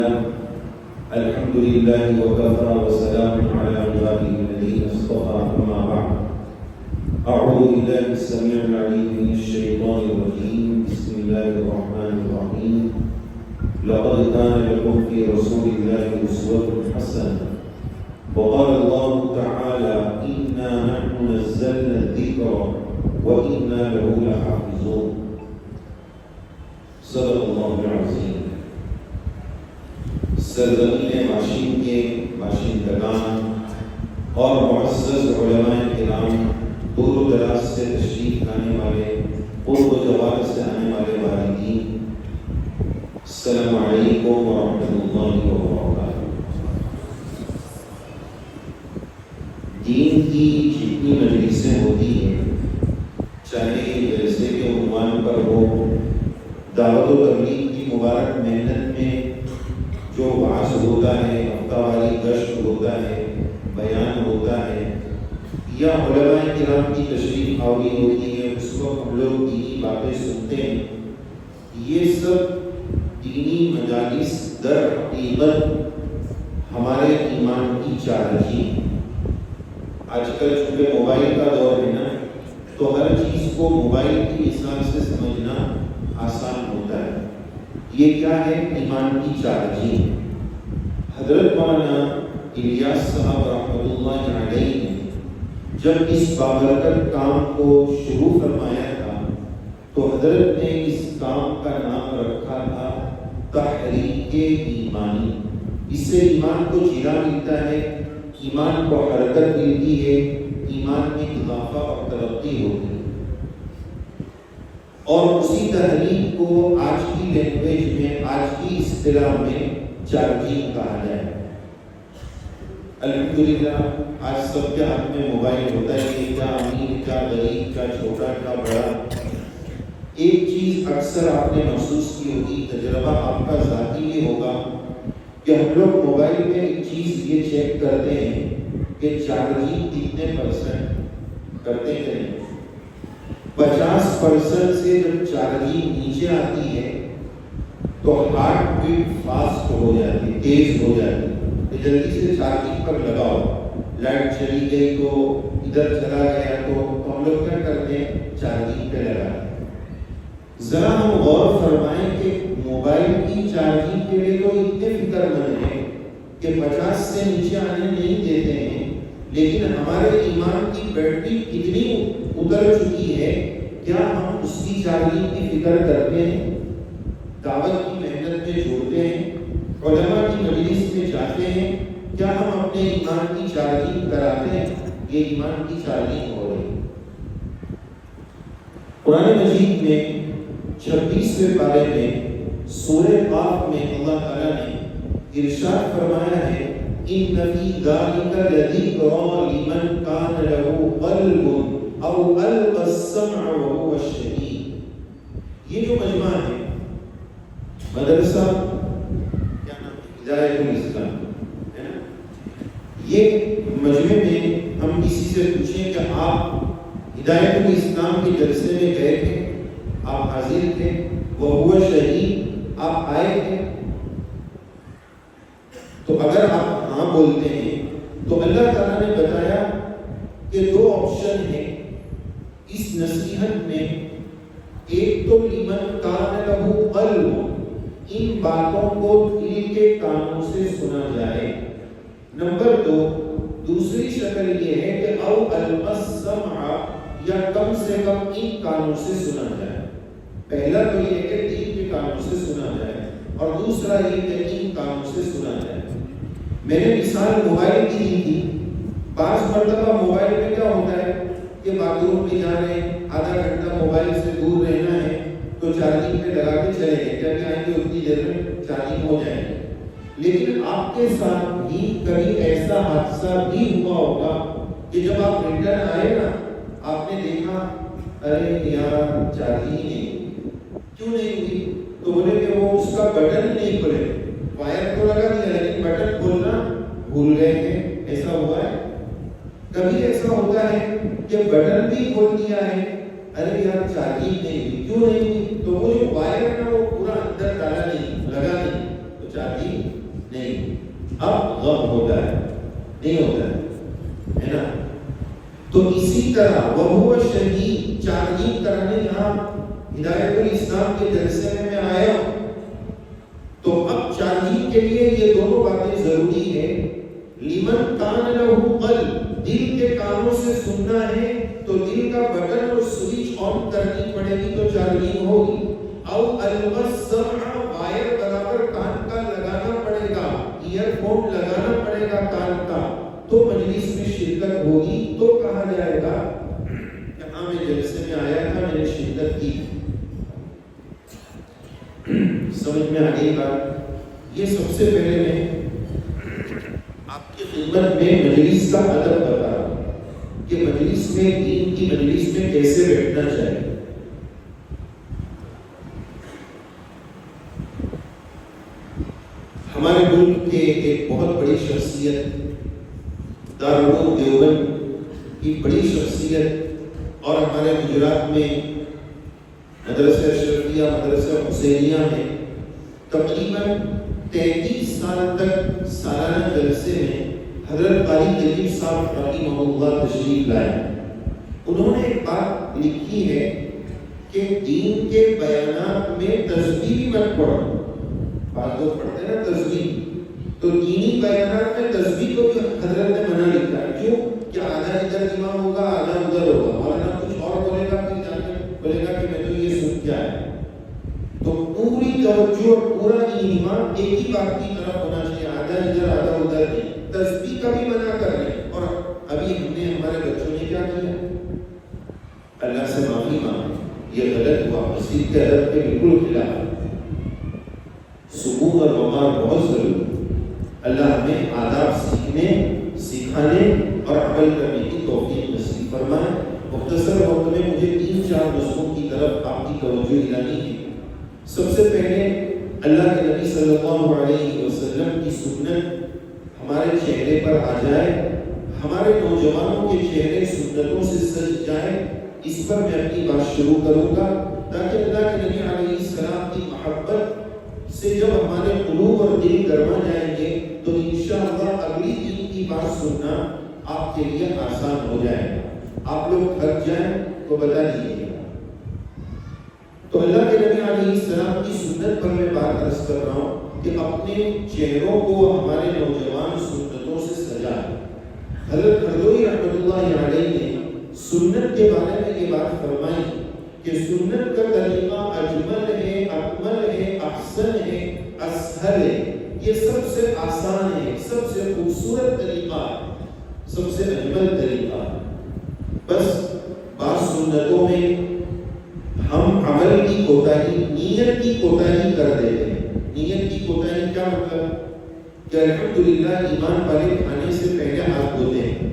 الحمد لله وكفى وسلام على عباده الذين اصطفى أما بعد أعوذ بالله السميع العليم من الشيطان الرجيم بسم الله الرحمن الرحيم لقد كان لكم في رسول الله أسوة حسنة وقال الله تعالى إنا نحن نزلنا الذكر وإنا له لحافظون صدق الله العظيم. سرزمین ماشین کے باشندگان اور معزز علماء کرام، دور و دراز سے تشریف لانے والے، قرب و جوار سے آنے والے والدین، السلام علیکم ورحمۃ اللہ وبرکاتہ۔ دین کی جتنی مجلسیں ہوتی ہیں، چاہے جلسے کے عنوان پر ہو، دعوت و تبلیغ کی مبارک محنت میں جو وعظ ہوتا ہے، ہفتہ واری گشت ہوتا ہے، بیان ہوتا ہے، یا علماء کرام کی تشریف آوری ہوتی ہے، اس وقت ہم لوگ دینی باتیں سنتے ہیں، یہ سب دینی مجالس در حقیقت ہمارے ایمان کی چارجی۔ آج کل چونکہ موبائل کا دور ہے نا، تو ہر چیز کو موبائل کی مثال سے سمجھنا آسان ہوتا ہے۔ یہ کیا ہے؟ ایمان کی چارجی۔ حضرت مولانا الیاس صاحب رحمۃ اللہ علیہ نے جب اس بابرکت کام کو شروع فرمایا تھا تو حضرت نے اس کام کا نام رکھا تھا تحریک ایمانی۔ اس سے ایمان کو چیرا ملتا ہے، ایمان کو حرکت ملتی ہے، ایمان میں اضافہ اور ترقی ہوتی ہے۔ اور اسی تحریک کو آج کی لینگویج میں، آج کی اصطلاح میں چارجنگ کہا جائے۔ الحمدللہ آج سب کے ہاتھ میں موبائل ہوتا ہے، کیا امیر، کیا غریب، کیا چھوٹا، کیا بڑا۔ ایک چیز اکثر آپ نے محسوس کی ہوگی، تجربہ آپ کا ذاتی یہ ہوگا کہ ہم لوگ موبائل میں ایک چیز یہ چیک کرتے ہیں کہ چارجنگ کتنے پرسنٹ کرتے ہیں۔ 50% سے جب چارجنگ نیچے آتی ہے تو ہارٹ بیٹ فاسٹ ہو جاتی، تیز ہو جاتی، تو جلدی سے چارجنگ پر لگاؤ۔ لائٹ چلی گئی تو ادھر چلا گیا تو ہم لوگ کیا کرتے ہیں؟ چارجنگ پہ لگاتے ہیں۔ ذرا ہم غور فرمائیں کہ موبائل کی چارجنگ کے لیے تو اتنے فکر مند ہیں کہ 50 سے نیچے آنے نہیں دیتے ہیں، لیکن ہمارے ایمان کی بیٹری اتنی اتر چکی ہے، کیا ہم اس کی چارجنگ کی فکر کرتے ہیں؟ دعوت کی محنت میں جوڑتے ہیں، علماء کی مجلس میں جاتے ہیں، کیا ہم اپنے ایمان کی چارجنگ کراتے ہیں؟ یہ ایمان کی چارجنگ ہو رہی ہے۔ قرآن مجید میں 26ویں پارے میں سورہ قاف میں اللہ تعالیٰ نے ارشاد فرمایا ہے إِنَّ فِي ذَلِكَ لَذِكْرَىٰ لِمَنْ كَانَ لَهُ قَلْبٌ أَوْ أَلْقَى السَّمْعَ وَهُوَ شَهِيدٌ۔ یہ جو مجمع ہے، مدرسہ کیا نام ہے؟ ہدایت الاسلام ہے نا؟ یہ مجمع میں ہم کسی سے پوچھیں کہ آپ ہدایت الاسلام کے جلسے میں گئے تھے، آپ حاضر تھے، وَهُوَ شَهِيدٌ، آپ آئے تھے؟ تو اگر آپ ہاں بولتے ہیں تو اللہ تعالیٰ نے بتایا کہ 2 آپشن ہیں اس نصیحت میں۔ ایک تو لمن کان لہ قلب، ان باتوں کو دل کے کانوں سے سنا جائے۔ نمبر 2، دوسری شکل یہ ہے کہ او القى السمع، یا کم سے کم ان کانوں سے سنا جائے۔ پہلا تو یہ کہ دل کے کانوں سے سنا جائے، اور دوسرا یہ کہ ان کانوں سے سنا جائے۔ میں نے مثال موبائل کی دی تھی۔ بعض مرتبہ موبائل میں کیا ہوتا ہے کہ باتھ روم میں جا رہے ہیں، آدھا گھنٹہ موبائل سے دور رہنا ہے تو چارجنگ پہ لگا کے چلے گئے، جب آئیں گے اتنی دیر میں چارجنگ ہو جائے گی۔ لیکن آپ کے ساتھ بھی کبھی ایسا حادثہ بھی ہوا ہوگا کہ جب آپ ریٹرن آئے نا، آپ نے دیکھا ارے یار چارجنگ ہی نہیں، کیوں نہیں ہوئی؟ تو بولے کہ وہ اس کا بٹن نہیں کھلے، وائر تو لگا دیا لیکن بٹن کھولنا بھول گئے تھے۔ ایسا ہوا ہے؟ کبھی ایسا ہوتا ہے کہ بٹن بھی کھول دیا ہے، ارے یار چارجنگ نہیں ہوئی، کیوں نہیں ہوئی؟ تو وہ جو وائر ہے نا وہ پورا اندر ڈالا نہیں، لگا نہیں، تو چارجنگ نہیں، اب غم ہوتا ہے، نہیں ہوتا ہے نا؟ تو اسی طرح وہ شہید چارجنگ کرنے یہاں ہدایت الاسلام کے جلسے میں آیا ہوں، تو اب چارجنگ کے لیے یہ دونوں باتیں ضروری ہے. لمن کان لہ قلب، دل کے کانوں سے سننا ہے تو دل کا بٹن اور سوئچ آن کرنی پڑے گی تو چارجنگ ہوگی. او السمع، وائر برابر کان کا لگانا پڑے گا، ایئر فون لگانا پڑے گا کان کا، تو مجلس میں شرکت ہوگی. تو کہا جائے گا کہ ہاں میں جلسے میں آیا تھا، میں نے شرکت کی. سمجھ میں آگے بات. یہ سب سے پہلے میں آپ کی خدمت میں مجلس کا ادب بتا رہا ہوں کہ مجلس میں، دین کی مجلس میں کیسے بیٹھنا چاہیے. ہمارے ملک کے ایک بہت بڑی شخصیت، دارالعلوم دیوبند کی بڑی شخصیت، اور ہمارے گجرات میں مدرسہ اشرفیہ، مدرسہ حسینیہ میں تقریباً 33 سال تک سالانہ جلسے میں حضرت قاری طیب صاحب رحمہ اللہ تشریف لائے. انہوں نے ایک بات لکھی ہے کہ دین کے بیانات میں تسبیح بھی مت پڑھو. بعض لوگ پڑھتے ہیں نا تسبیح، تو دینی بیانات میں تسبیح کو بھی حضرت نے منع لکھا ہے. کیوں؟ کہ آدھا ادھر امام ہوگا، آدھا ادھر ہوگا، مولانا کچھ اور بولے گا، پھر جا کے بولے گا کہ میں تو یہ سن کے آیا. تو پوری توجہ اور پورا ایمان ایک ہی بات کی طرف ہونا چاہیے، آدھا ادھر آدھا ادھر نہیں. تسبیح کا بھی منع کر رہے ہیں. اور ابھی ہم نے، ہمارے بچوں نے کیا کیا؟ اللہ سے معافی مانگی، یہ غلط ہوا، مسجد کے ادب کے بالکل خلاف. سکون اور وقار بہت ضروری. اللہ ہمیں آداب سیکھنے، سکھانے اور عمل کرنے کی توفیق نصیب فرمائے. مختصر وقت میں مجھے 3-4 نسخوں کی طرف آپ کی توجہ دلانی ہے. سب سے پہلے اللہ کے نبی صلی اللہ علیہ وسلم کی سنت ہمارے چہرے پر آ جائے، ہمارے نوجوانوں کے چہرے سنتوں سے سج جائیں. اس پر میں اپنی بات شروع کروں گا تاکہ اللہ کے نبی علیہ السلام کی محبت سے جب ہمارے قلوب اور دل گرما جائیں گے تو انشاءاللہ اگلی دن کی بات سننا آپ کے لیے آسان ہو جائے گا. آپ لوگ تھک جائیں تو بتا دیجیے. تو اللہ کے نبی علیہ السلام کی سنت پر میں بات عرض کر رہا ہوں کہ اپنے چہروں کو ہمارے نوجوان سنتوں سے سجائیں. حضرت ہردوئی رحمۃ اللہ علیہ نے سنت کے بارے میں یہ بات فرمائی کہ سنت کا طریقہ اجمل ہے، اکمل ہے، احسن ہے، اسہل ہے. یہ سب سے آسان ہے، سب سے خوبصورت طریقہ ہے، سب سے اجمل طریقہ ہے. بس بعض سنتوں میں ہم عمل کی کوتاہی، نیت کی کوتاہی کر دیتے ہیں. نیت کی کوتاہی کیا مطلب؟ کہ الحمدللہ ایمان والے کھانے سے پہلے ہاتھ دھوتے ہیں،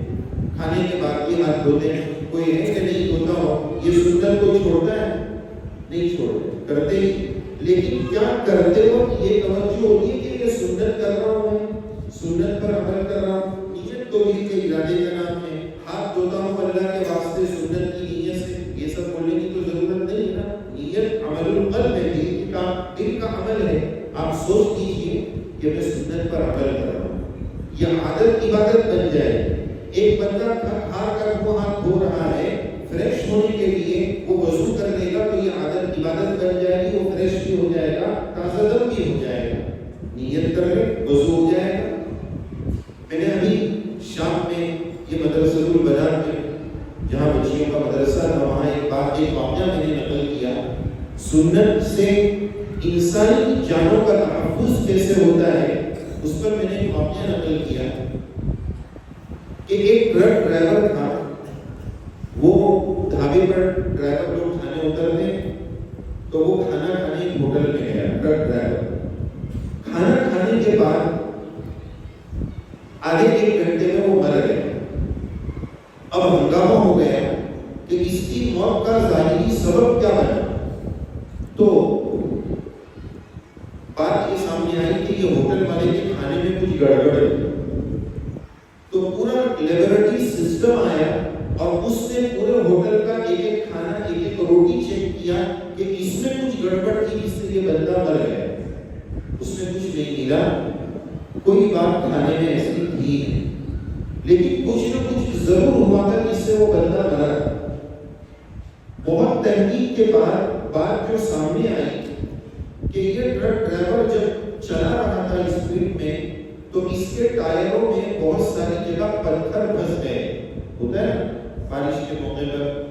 کھانے کے بعد بھی ہاتھ دھوتے ہیں. کوئی ہے کہ نہیں دھوتا ہو؟ یہ سنت کو چھوڑتا ہے؟ نہیں چھوڑتے، کرتے ہی. لیکن کیا کرتے وقت یہ توجہ ہوتی ہے کہ یہ سنت کر رہا ہوں، میں سنت پر عمل کر رہا ہوں. نیت تو دل کے ارادے کا نام ہے. ہاتھ دھوتا ہوں اللہ کے واسطے سنت کی نیت سے، یہ سب بولنے کی تو ضرورت نہیں ہے نا. نیت عمل القلب ہے، دل کا عمل ہے. آپ سوچ کیجئے کہ میں سنت پر عمل کر رہا ہوں. یہ عادت عبادت بن جائے. ایک بندہ ہاتھ کر وہ ہاتھ دھو رہا ہے، فریش ہونے کے لیے وہ وضو کر لے گا تو یہ عادت عبادت بن جائے گی. وہ فریش بھی ہو جائے گا، تازہ دم بھی ہو جائے گا. نیت کر لے، وضو ہو جائے گا. میں نے ابھی شام میں یہ مدرسہ البنات میں جہاں بچیوں کا مدرسہ تھا وہاں ایک واقعہ میں نے نقل کیا. سنت سے انسانی جانوں کا تحفظ کیسے ہوتا ہے اس پر میں نے ایک واقعہ نقل کیا کہ ایک ٹرک ڈرائیور تھا. وہ ڈھابے پر ڈرائیور لوگ کھانے اترتے تو وہ کھانا کھانے ایک ہوٹل میں گیا. ٹرک ڈرائیور کھانا کھانے کے بعد آدھے 1 گھنٹے میں وہ مر گئے. اب ہنگامہ ہو گیا کہ اس کی موت کا ظاہری سبب کیا بنا. تو بات یہ سامنے آئی کہ یہ ہوٹل والے کے کھانے میں کچھ گڑبڑ ہے. تو پورا لیبورٹری سسٹم آیا اور اس نے پورے ہوٹل کا ایک ایک کھانا، ایک ایک روٹی چیک کیا کہ اس میں کچھ گڑبڑ تھی جس سے یہ بندہ مر گیا. اس میں کچھ نہیں ملا. کوئی بات کھانے میں ایسی تھی نہیں، لیکن کچھ نہ کچھ ضرور ہوا تھا جس سے وہ بندہ مرا۔ بہت تحقیق کے بعد بات جو سامنے آئی کہ یہ ٹرک ڈرائیور جب چلا رہا تھا اسپیڈ میں تو اس کے ٹائروں میں بہت ساری جگہ پتھر پھنس گئے، ہوتا ہے بارش کے موقع پر،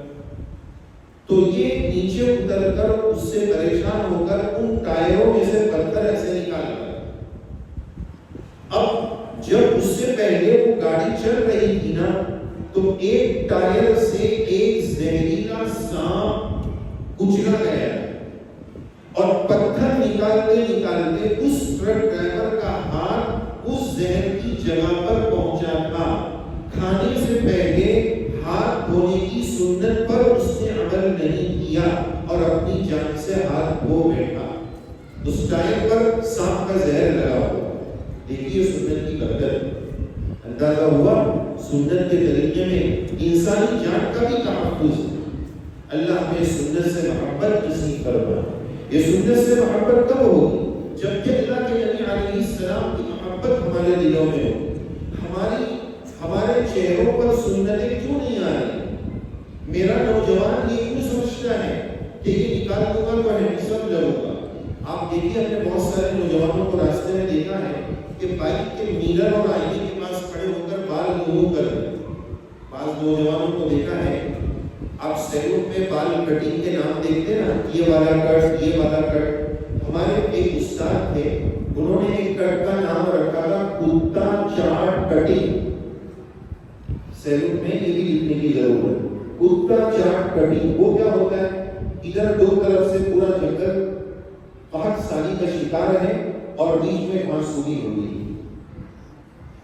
تو یہ نیچے اتر کر اس سے پریشان ہو کر ان ٹائروں میں سے پتھر ایسے نکال کر، اب جب اس سے پہلے وہ گاڑی چل رہی تھی نا تو ایک ٹائر سے ایک زہریلا سانپ کچلا گیا اور پتھر نکالتے نکالتے اس ٹرک ڈرائیور کا ہاتھ اس زہر کی جگہ پر پہنچا تھا۔ کھانے سے پہلے ہاتھ دھونے کی سنت پر اس نے عمل نہیں کیا اور اپنی جان سے ہاتھ دھو بیٹھا، اس ٹائر پر سانپ کا زہر لگا ہوا۔ دیکھیے سنت کی برکت، اندازہ ہوا سنت کے طریقے میں انسانی جان کا بھی تحفظ ہے۔ اللہ ہمیں سنت سے محبت نصیب فرمائے۔ یہ سنت سے محبت کب ہوگی؟ جب کہ اللہ کے نبی علیہ السلام کی محبت ہمارے دلوں میں ہو۔ ہمارے چہروں پر سنتیں کیوں نہیں آ رہی؟ میرا نوجوان یہ کیوں سمجھتا ہے کہ یہ نکال دوں گا تو ہینڈسم لگوں گا؟ آپ دیکھیے ہم نے بہت سارے نوجوانوں کو راستے میں دیکھا ہے کہ بائک کے میرر اور آئینے کے پاس کھڑے ہو کر بال منہ کر رہے ہیں۔ بعض نوجوانوں کو دیکھا ہے، آپ سیلون میں بال کٹنگ کے نام دیکھتے ہیں نا، یہ والا کٹ، یہ والا کٹ۔ ہمارے ایک استاد تھے، انہوں نے ایک کٹ کا نام رکھا تھا کتا چاٹ کٹنگ۔ سیلون میں یہ بھی لکھنے کی ضرورت ہے، کتا چاٹ کٹنگ۔ وہ کیا ہوتا ہے؟ ادھر دو طرف سے پورا جنگل قحط سالی کا شکار ہے اور بیچ میں مانسونی ہوئی۔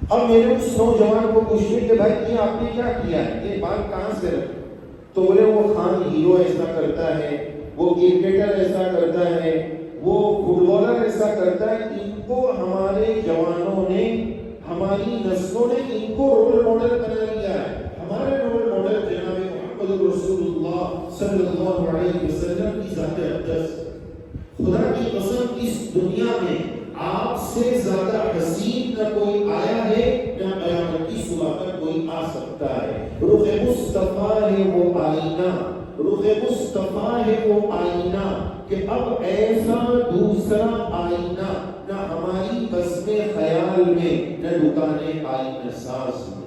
اب میں نے اس نوجوان کو پوچھا کہ بھائی یہ آپ نے کیا کیا ہے، یہ بال کہاں سے رکھے؟ تو بولے وہ خان ہیرو ایسا کرتا ہے، وہ کرکٹر ایسا کرتا ہے، وہ فٹ بالر ایسا کرتا ہے۔ ان کو ہمارے جوانوں نے، ہماری نسلوں نے ان کو رول ماڈل بنا لیا ہے۔ ہمارے رول ماڈل جناب محمد رسول اللہ صلی اللہ علیہ وسلم کی ذات اقدس۔ خدا کی قسم اس دنیا میں آپ سے زیادہ حسین نہ کوئی آیا ہے نہ قیامت کی صبح پر کوئی آ سکتا ہے۔ رخ مصطفیٰ ہے وہ آئینہ، رخ مصطفیٰ ہے وہ آئینہ کہ اب ایسا دوسرا آئینہ نہ ہماری بس میں خیال میں نہ دکانے آئینہ ساز میں۔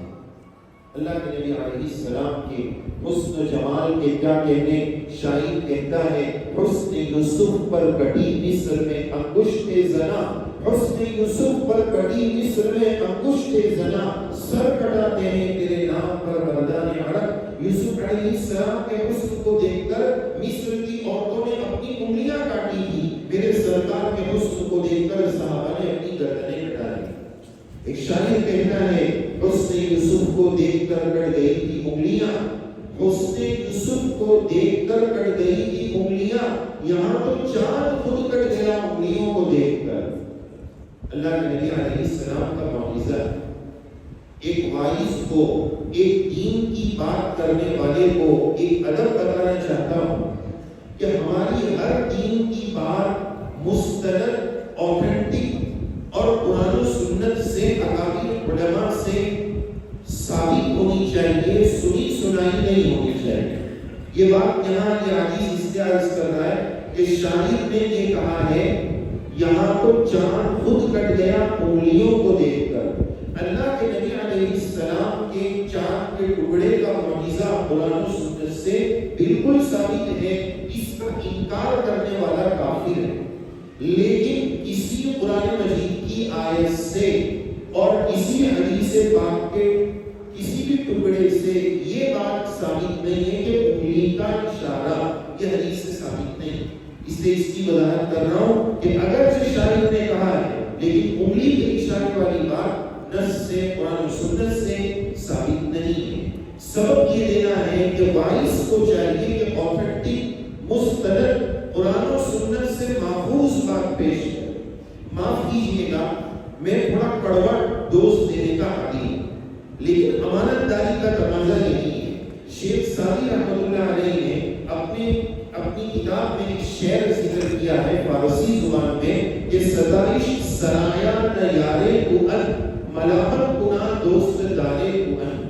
اللہ کے نبی علیہ السلام کے حسن و جمال کے کیا کہنے، شاعر کہتا ہے حسن یوسف پر کٹی مصر میں انگشت زنا، حسن یوسف پر کٹی مصر میں انگشت زنا، سر کٹاتے ہیں تیرے نام پر مردان عرب۔ یوسف علیہ السلام کے حسن کو دیکھ کر مصر کی عورتوں نے اپنی انگلیاں کاٹی تھی، میرے سرکار کے حسن کو دیکھ کر صحابہ نے اپنی گردنیں کٹا لی۔ ایک شاعر کہتا ہے حسن یوسف کو دیکھ کر کٹ گئی تھی انگلیاں، حسن یوسف کو دیکھ کر کٹ گئی تھی انگلیاں، یہاں تو چاند خود کٹ گیا انگلیوں کو دیکھ کر۔ اللہ کے نبی علیہ السلام کا معجزہ، ایک وائز کو، ایک دین کی بات کرنے والے کو ایک ادب بتانا چاہتا ہوں کہ ہماری ہر دین کی بات مستند، اوتھینٹک اور قرآن و سنت سے، اکابر علماء سے ثابت ہونی چاہیے، سنی سنائی نہیں ہونی چاہیے۔ یہ بات یہاں یہ حدیث اس لیے عرض کر رہا ہے کہ شاعر نے یہ کہا ہے یہاں تو چاند خود کٹ گیا انگلیوں کو دیکھ کر۔ اللہ کے نبی علیہ السلام کے چاند کے ٹکڑے کا معجزہ قرآن و سنت سے بالکل ثابت ہے، اس کا انکار کرنے والا کافر ہے۔ لیکن اسی قرآن مجید کی آیت سے اور اسی حدیث پاک کے کسی بھی ٹکڑے سے یہ بات ثابت نہیں ہے کہ انگلی کا اشارہ، یہ حدیث سے ثابت نہیں، اس لیے اس کی وضاحت کر رہا ہوں کہ اگرچہ شاعر نے کہا ہے لیکن انگلی کے اشارے والی بات نص سے، قرآن و سنت سے ثابت نہیں ہے۔ سبب یہ دینا ہے کہ وائس کو چاہیے کہ اوتھینٹک، مستند، قرآن و سنت سے محفوظ بات پیش کرے۔ معاف کیجیے گا میں تھوڑا کڑوا ڈوز دینے کا عادی ہوں، لیکن امانت داری کا تقاضا یہی ہے۔ شیخ سعدی رحمۃ اللہ علیہ نے اپنی کتاب میں ایک شعر ذکر کیا ہے فارسی زبان میں کہ ستائش سرایا نہ یارے کو ملامت کنا دوست دارے کن،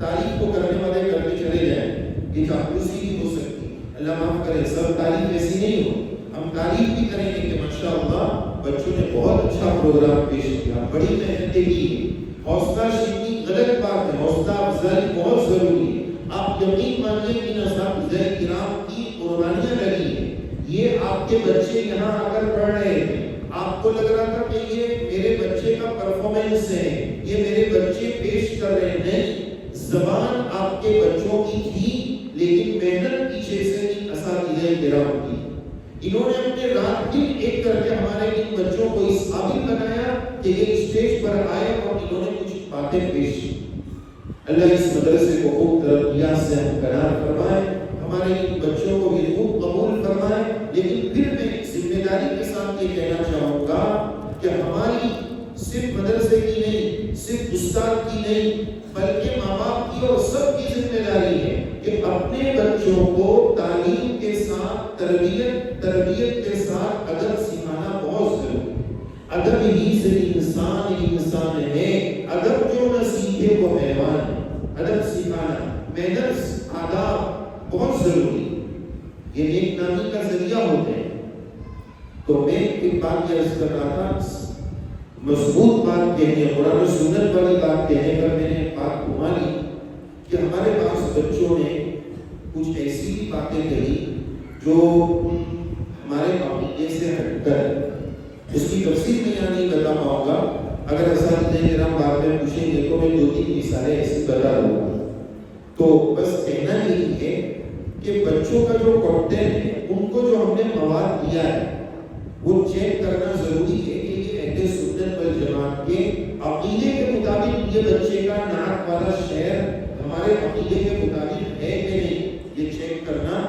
تعریف کو کرنے والے کرتے چلے جائیں، یہ چاپلوسی بھی ہو سکتی، اللہ معاف کرے، سب تعریف ایسی نہیں ہو، ہم تعریف بھی کریں گے کہ ماشاءاللہ بچوں نے بہت اچھا پروگرام پیش کیا، بڑی محنتیں کی، حوصلہ شکنی غلط بات ہے، حوصلہ افزائی بہت ضروری ہے۔ آپ یقین مانیے کہ اساتذہ کرام کی قربانیاں لگی ہیں، یہ آپ کے بچے یہاں آ کر پڑھ رہے ہیں، آپ کو لگ رہا تھا کہ یہ میرے بچے کا پرفارمنس ہے، یہ میرے بچے پیش کر رہے ہیں، زبان آپ کے بچوں کی تھی لیکن محنت پیچھے سے اساتذہ کرام کی، انہوں نے اپنے رات دن ایک کر کے ہمارے ان بچوں کو اس قابل بنایا کہ یہ اسٹیج پر آئے اور انہوں نے کچھ باتیں پیش کی۔ اللہ اس مدرسے کو خوب ترقیات سے ہمکنار فرمائے، ہمارے ان بچوں کو بھی خوب قبول فرمائے، لیکن پھر میں ذمہ داری کے ساتھ یہ کہنا چاہوں گا کہ ہماری صرف مدرسے کی نہیں، صرف استاد کی نہیں، بلکہ ماں باپ کی اور سب کی ذمہ داری ہے کہ اپنے بچوں کو تعلیم کے ساتھ تربیت کے ساتھ ادب سکھانا بہت ضروری ہے۔ ادب ہی سے انسان انسان ہے، ادب جو نہ سیکھے وہ حیوان ہے۔ ادب سکھانا، مینرز، آداب بہت ضروری ہے، یہ نیک نامی کا ذریعہ ہوتے ہیں۔ تو میں ایک بات یہ عرض کر رہا تھا، مضبوط بات کہنے، قرآن و سنت والی بات کہنے پر میں نے بات گھما لی کہ ہمارے پاس بچوں نے کچھ ایسی بھی باتیں کہی جو ہمارے عقیدے سے ہٹ کر، اس کی تفصیل میں یہاں نہیں بتا پاؤں گا، اگر اساتذہ کرام بعد میں پوچھیں گے تو میں 2-3 مثالیں ایسی بتا دوں گا۔ تو بس کہنا یہی ہے کہ بچوں کا جو کنٹینٹ ہے، ان کو جو ہم نے مواد دیا ہے وہ چیک کرنا ضروری ہے کہ یہ اہل سنت والجماعت کے عقیدے کے مطابق یہ بچے کا نعت والا شعر ہمارے عقیدے کے مطابق ہے کہ نہیں، یہ چیک کرنا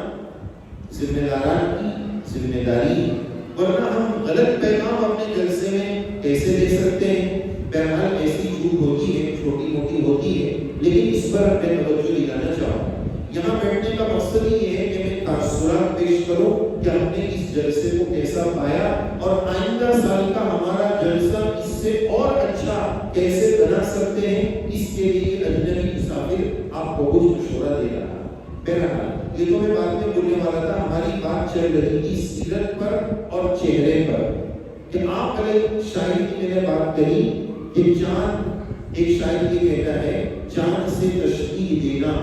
ذمہ داران کی ذمہ داری ہے، ورنہ ہم غلط پیغام اپنے جلسے میں کیسے دے سکتے ہیں؟ بہرحال ایسی چوک ہوتی ہے، چھوٹی موٹی ہوتی ہے، لیکن اس پر میں توجہ دلانا چاہوں۔ یہاں بیٹھنے کا مقصد یہ ہے کہ میں تاثرات پیش کروں کہ ہم نے اس جلسے کو کیسا پایا اور آئندہ سال کا ہمارا جلسہ اس سے اور اچھا کیسے بنا سکتے ہیں، اس کے لیے اجنبی مسافر آپ کو کچھ مشورہ دے رہا ہے۔ بہرحال یہ تو میں بعد میں بولنے والا تھا، ہماری بات چل رہی تھی سیرت پر اور چہرے پر کہ آپ علیہ شاعر کی میں نے بات کہی کہ چاند، ایک شاعر یہ کہتا ہے چاند سے تشبیہ دینا،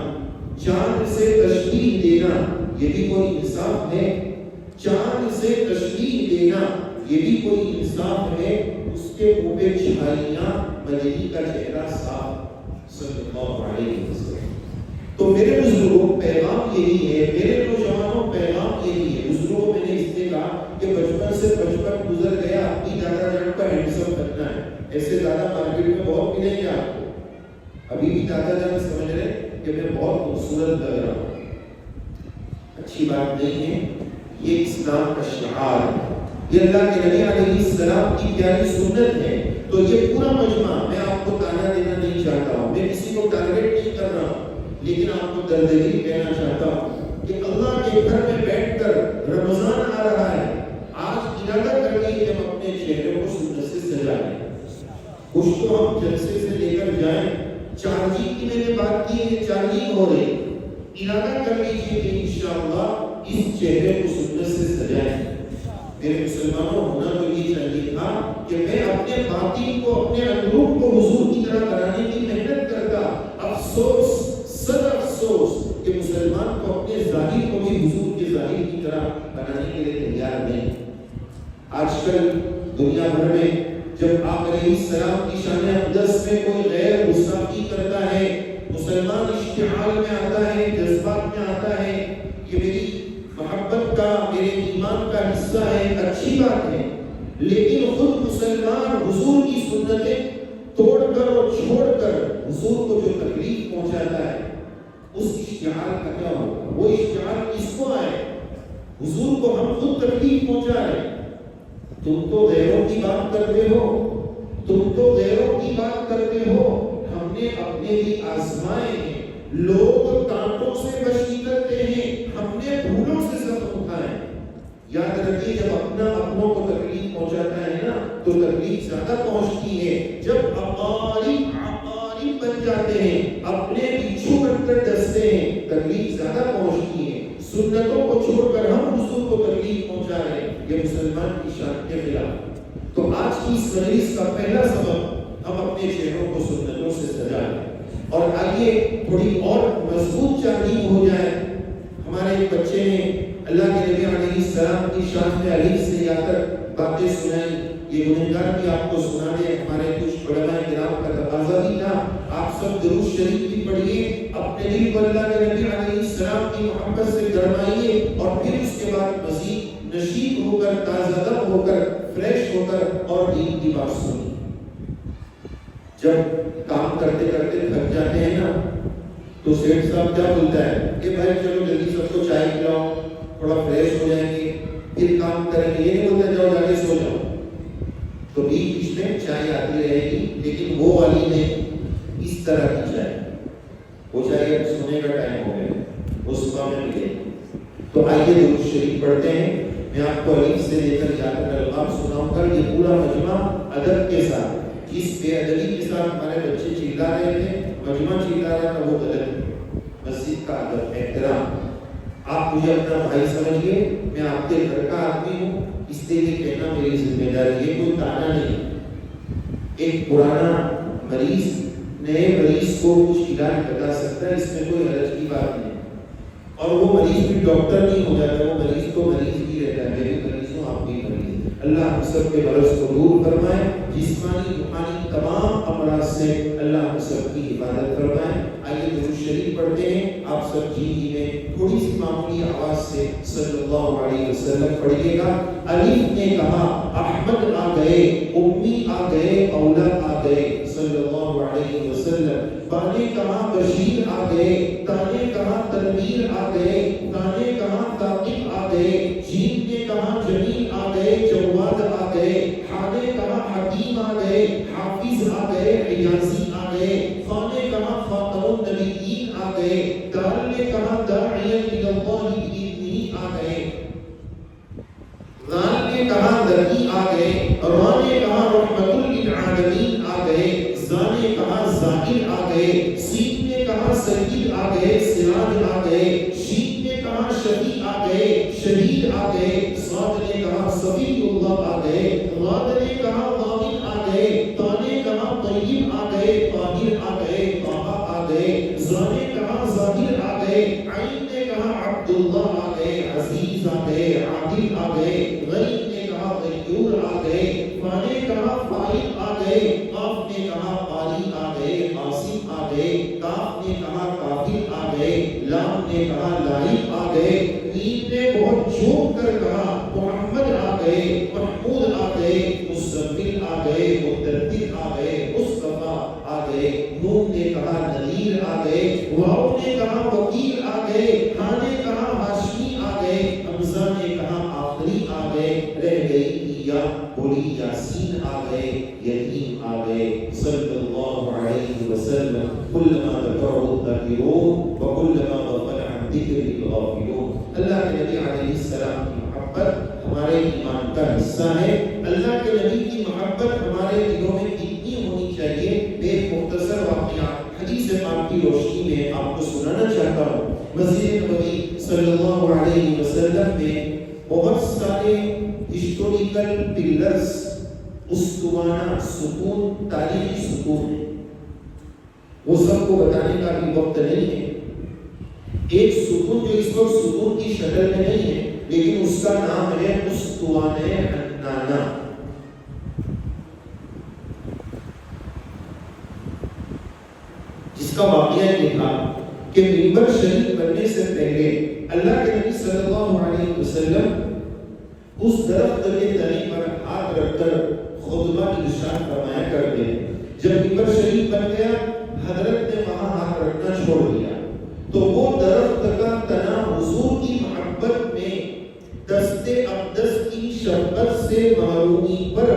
چاند سے تشبیہ دینا یہ بھی کوئی انصاف ہے؟ چاند سے تشبیہ دینا یہ بھی کوئی انصاف ہے؟ اس کے منہ پہ چھائیاں مدنی کا چہرہ صاف، صلی اللہ علیہ وسلم۔ تو میرے بزرگوں پیغام یہی ہے، میرے نوجوانوں پیغام یہی ہے۔ بزرگوں میں نے اس نے کہا کہ بچپن سے بچپن گزر گیا، اپنی دادا جان کا ہینڈسم بننا ہے، ایسے دادا مارکیٹ میں بہت ملیں گے آپ کو، ابھی بھی دادا جان سمجھ رہے کہ میں بہت خوبصورت لگ رہا ہوں، اچھی بات نہیں ہے، یہ اسلام کا شعار ہے، یہ اللہ کے نبی علیہ السلام کی پیاری سنت ہے۔ تو یہ پورا مجمع، میں آپ کو تانا دینا نہیں چاہتا ہوں، میں کسی کو ٹارگیٹ نہیں کر رہا ہوں، لیکن آپ کو دردی کہنا چاہتا ہوں کہ اللہ کے گھر میں بیٹھ کر رمضان آ رہا ہے، آج ارادہ کر کے ہم اپنے چہرے کو سنت سے سجائیں، کچھ تو ہم جلسے سے لے کر جائیں۔ چارجنگ کی میں نے بات کی ہے، چارجنگ ہو رہی، ارادہ کر لیجیے کہ انشاءاللہ اس چہرے کو سنت سے سجائیں۔ میرے مسلمانوں، ہونا تو یہ چاہیے تھا کہ میں اپنے باطن کو، اپنے اندرون کو حضور کی طرح بنانے کی محنت کرتا۔ افسوس، صد افسوس کہ مسلمان کو اپنے ظاہر کو بھی حضور کے ظاہر کی طرح بنانے کے لیے تیار نہیں۔ آج کل دنیا بھر میں جب آپ علیہ السلام کی شان اقدس میں کوئی غیر گستاخی کرتا ہے، مسلمان اشتعال میں آتا ہے، جذبات میں آتا ہے، یہ میری محبت کا، میرے ایمان کا حصہ ہے، اچھی بات ہے، لیکن خود مسلمان حضور کی سنتیں توڑ کر اور چھوڑ کر حضور کو جو تکلیف پہنچاتا ہے، اس اشتعال کا کیا ہوگا؟ وہ اشتعال کس کو آئے؟ حضور کو ہم خود تکلیف پہنچا رہے ہیں۔ تم تو غیروں کی بات کرتے ہو، تم تو غیروں کی بات کرتے ہو، ہم نے اپنے بھی آزمائے ہیں۔ لوگ کانٹوں سے بچ کرتے ہیں، ہم نے پھولوں سے زخم اٹھائے۔ یاد رکھیے، جب اپنا اپنوں کو تکلیف پہنچاتا ہے نا تو تکلیف زیادہ پہنچتی ہے۔ جب آقا جاتے ہیں, اپنے پیچھو بن کر ڈستے ہیں, تکلیف زیادہ پہنچتی ہے. سنتوں کو چھوڑ کر ہم حضور کو تکلیف پہنچا رہے ہیں, یہ مسلمان کی شان کے خلاف. تو آج کی اس مجلس کا پہلا سبب ہم اپنے چہروں کو سنتوں سے سجا لیں, اور آئیے تھوڑی اور مضبوط تعلیم ہو جائے. ہمارے ایک بچے نے اللہ کے نبی علیہ السلام کی شان میں الف سے یا تک باتیں سنائی. یہ گنہگار بھی آپ کو سنا دیں, ہمارے کچھ علماء کرام کا تقاضا بھی تھا. آپ سب درود شریف بھی پڑھیے, اپنے دل کو اللہ کے نبی علیہ السلام کی محبت سے گرمائیے, اور پھر اس کے بعد مزید نشیب ہو کر, تازہ دم ہو کر, فریش ہو کر اور دین کی بات سنیے. جب کام کرتے کرتے تھک جاتے ہیں نا, تو سیٹھ صاحب کیا بولتا ہے کہ بھائی چلو جلدی سب کو چائے پلاؤ, تھوڑا فریش ہو جائیں گے, پھر کام کریں گے. یہ نہیں بولتا جاؤ جا کے سو جاؤ. تو بیچ میں چائے آتی رہے گی, لیکن وہ والی نہیں, اس طرح کی چائے. وہ چائے اب سونے کا ٹائم ہو گیا, وہ صبح میں ملے. تو آئیے درود شریف پڑھتے ہیں. میں آپ کو الف سے لے کر جا کر القاب سناؤں گا. یہ پورا مجمع ادب کے ساتھ, جس بے ادبی کے ساتھ ہمارے بچے چلا رہے تھے, مجمع چلا رہا تھا, وہ غلط. مسجد کا ادب, احترام. آپ مجھے اپنا بھائی سمجھیے, میں آپ کے گھر کا آدمی ہوں, اس لیے یہ کہنا میری ذمہ داری ہے, کوئی تانا نہیں. ایک پرانا مریض نئے مریض کو کچھ علاج بتا سکتا ہے, اس میں کوئی حرج کی بات نہیں. اور وہ مریض بھی ڈاکٹر نہیں ہو جاتا, وہ مریض تو مریض ہی رہتا ہے. میں بھی مریض ہوں, آپ بھی مریض. اللہ ہم سب کے مرض کو دور فرمائے, جسمانی روحانی تمام امراض سے اللہ ہم سب کی حفاظت فرمائے. آئیے درود شریف پڑھتے ہیں. آپ سب جی میں تھوڑی سی معمولی آواز سے صلی اللہ علیہ وسلم پڑھیے گا. الف نے کہا احمد آ گئے, امی آ گئے, اولاد آ گئے صلی اللہ علیہ وسلم. با نے کہا بشیر آ گئے, تا نے کہا تنویر آ گئے, تا نے کہا ثاقب آ گئے, جیم نے کہا جمیل آ گئے, جواد آ گئے, ہا نے کہا حکیم آ گئے, حافظ آ گئے, عیاضی آ گئے, فا نے کہا خاتم النبیین آ گئے, دال نے کہا داعیا الی اللہ باذنہ آ گئے, ذال نے کہا ذکی آ گئے, را نے کہا رحمت للعالمین آ گئے, زا نے کہا ظاہر آ گئے, سین نے کہا سید آ گئے, سراج آ گئے, شین نے کہا شفیع آ گئے, شہید آ گئے, صاد نے کہا صفی اللہ آ گئے, غاد نے کہا ضامن آ گئے, تا نے کہا طیب آ گئے, طاہر آ گئے, طٰہٰ آ گئے, زا نے کہا ظاہر آ گئے, عین نے کہا عبداللہ آ گئے, عزیز آ گئے, عادل آ گئے, غیب نے کہا غیور آ گئے, فا نے کہا فائق آ گئے, قاف نے کہا قاری آ گئے, قاسم آ گئے, کاف نے کہا کافر آ گئے, لام نے کہا لائق آ گئے, میم نے بہت جھوم کر کہا محمد آ گئے, محمود آ گئے, مزمل آ گئے, مدثر آ گئے, مصطفیٰ آ گئے, نون نے کہا نذیر آ گئے, واو نے کہا وکیل آ گئے, ہا نے کہا ہاشمی آ گئے, حمزہ نے کہا آخری آ گئے, رہ گئی یا بولی یاسین آ گئے, یتیم آ گئے صلی اللہ علیہ وسلم. کلما ذکرہ الذاکرون وکلما غفل عن ذکرہ الغافلون. اللہ کے نبی علیہ السلام کی محبت ہمارے ایمان کا حصہ ہے. اللہ کے نبی کی محبت ہمارے دلوں میں کتنی ہونی چاہیے, ایک مختصر واقعہ حدیث پاک کی روشنی میں آپ کو سنانا چاہتا ہوں. مسجد نبوی صلی اللہ علیہ وسلم میں بہت سارے ہسٹوریکل پلرز, استوانہ ستون, تاریخی ستون ہیں. وہ سب کو بتانے کا بھی وقت نہیں ہے. ایک ستون جو اس وقت ستون کی شکل میں نہیں ہے, لیکن اس کا نام ہے استوانہ حنانہ. جس کا واقعہ یہ تھا کہ منبر شریف بننے سے پہلے اللہ کے نبی صلی اللہ علیہ وسلم اس درخت کے تنے پر ہاتھ رکھ کر خطبہ ارشاد فرمایا کرتے ہیں. جب منبر شریف بن گیا, حضرت نے وہاں ہاتھ رکھنا چھوڑ دیا, تو وہ درخت کا تنا حضور کی محبت میں دست اقدس کی شفقت سے محرومی پر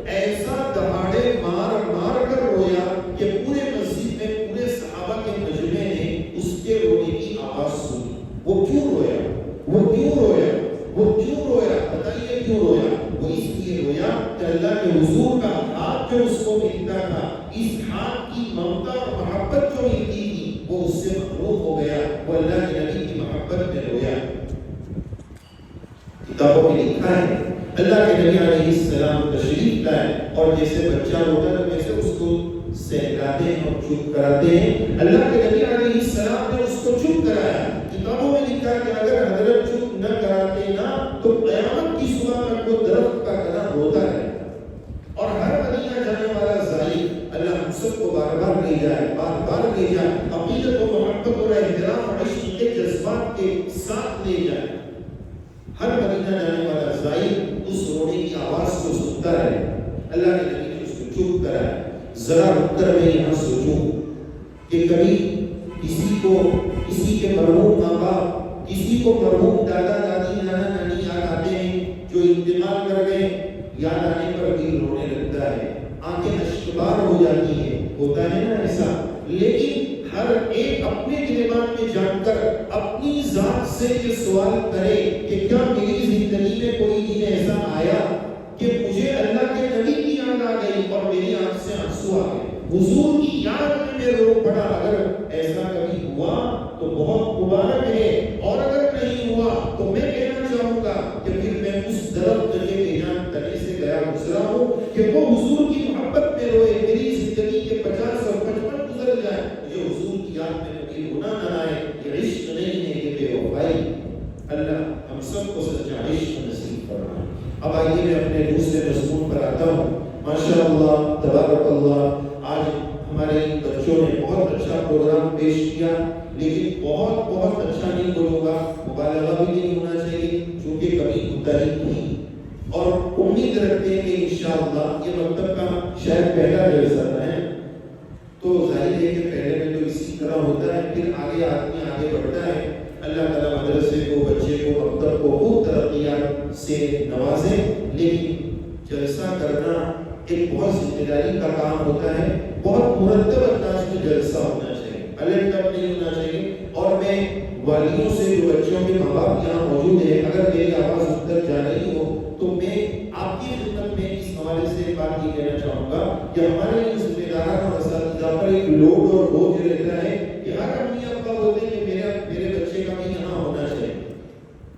ایسا دہاڑے مار مار کر رویا کہ پورے مسجد میں پورے صحابہ کے مجمع نے اس کے رونے کی آواز سنی. وہ کیوں رویا, وہ کیوں رویا, وہ کیوں رویا, بتائیے کیوں رویا؟ وہ اس لیے رویا کہ اللہ کے حضور کا ہاتھ جو اس کو ملتا تھا, اس ہاتھ کی ممتا اور محبت محبت جو ملتی تھی وہ اس سے محروم ہو گیا، وہ اللہ کے نبی کی محبت میں رویا۔ کتابوں میں لکھا ہے اللہ کے نبی علیہ السلام تشریف لائے اور جیسے بچہ ہوتا ہے ویسے اس کو سہلاتے ہیں اور چپ کراتے ہیں۔ اللہ کے نبی علیہ السلام نے اس کو چپ کرایا۔ کتابوں میں لکھا کہ اگر حضرت چپ نہ کراتے نا تو قیامت کی صبح تک وہ درخت کا کنا روتا ہے، اور ہر مدینہ جانے والا زائر اللہ ہم سب کو بار بار لے جائے، بار بار لے جائے، عقیدت و محبت اور احترام اور عشق کے جذبات کے ساتھ لے جائے۔ ہر مدینہ جانے والا زائر اس رونے کی آواز کو سنتا ہے۔ اللہ کے نبی نے اس کو چپ کرایا۔ ذرا رک کر میں یہاں سوچوں کہ کبھی کسی کے مرحوم ماں باپ، کسی کو مرحوم دادا دادی نانا نانی یاد آتے ہیں جو انتقال کر گئے، یاد آنے پر دل رونے لگتا ہے، آنکھیں اشکبار ہو جاتی ہیں، ہوتا ہے نا ایسا۔ لیکن ہر ایک اپنے گریبان میں جان کر اپنی ذات سے یہ سوال کرے کہ کیا میری زندگی میں کوئی دن ایسا آیا کہ مجھے اللہ کے نبی کی یاد آ گئی اور میری آنکھ سے آنسو آ گئے، حضور کی یاد میں میں رو پڑا۔ اگر ایسا کبھی ہوا تو بہت مبارک ہے، اور اگر نہیں ہوا تو میں کہنا چاہوں گا کہ پھر میں اس درخت کے بیجان تنے سے گیا گزرا ہوں کہ وہ حضور کی محبت میں روئے، میری زندگی کے 50 اور 55 گزر جائے، مجھے حضور کی یاد میں کبھی رونا نہ آئے۔ یہ عشق نہیں ہے، یہ بے وفائی۔ اللہ ہم سب کو سچا عشق نصیب فرمائے۔ اب آئیے میں اپنے دوسرے مضمون پر آتا ہوں۔ ماشاء اللہ تبارک اللہ، آج ہمارے بچوں نے بہت اچھا پروگرام پیش کیا، لیکن بہت اچھا نہیں بولوں گا، مبالغہ بھی نہیں ہونا چاہیے چونکہ کبھی کوتاہی تھی، اور امید رکھتے ہیں کہ انشاءاللہ یہ مکتب کا شاید پہلا جلسہ ہے، تو ظاہر ہے کہ پہلے میں تو اسی طرح ہوتا ہے، پھر آگے آدمی آگے بڑھتا ہے۔ اللہ تعالیٰ مدرسے کو، بچے کو، مکتب کو خوب ترقیات سے نوازے، لیکن جلسہ کرنا ایک بہت ذمہ داری کا کام ہوتا ہے، بہت مرتب انداز میں جلسہ ہونا چاہیے، الٹ ٹپ نہیں ہونا چاہیے۔ اور میں والیوں سے، جو بچوں کے ماں باپ یہاں موجود ہیں، اگر میری آواز ان تک جا رہی ہو تو میں آپ کی خدمت میں اس حوالے سے بات یہ کہنا چاہوں گا کہ ہمارے ذمہ داران اور اساتذہ پر ایک لوڈ اور بوجھ رہتا ہے کہ ہر امی ابا بولتے ہیں کہ میرے بچے کا بھی یہاں ہونا چاہیے۔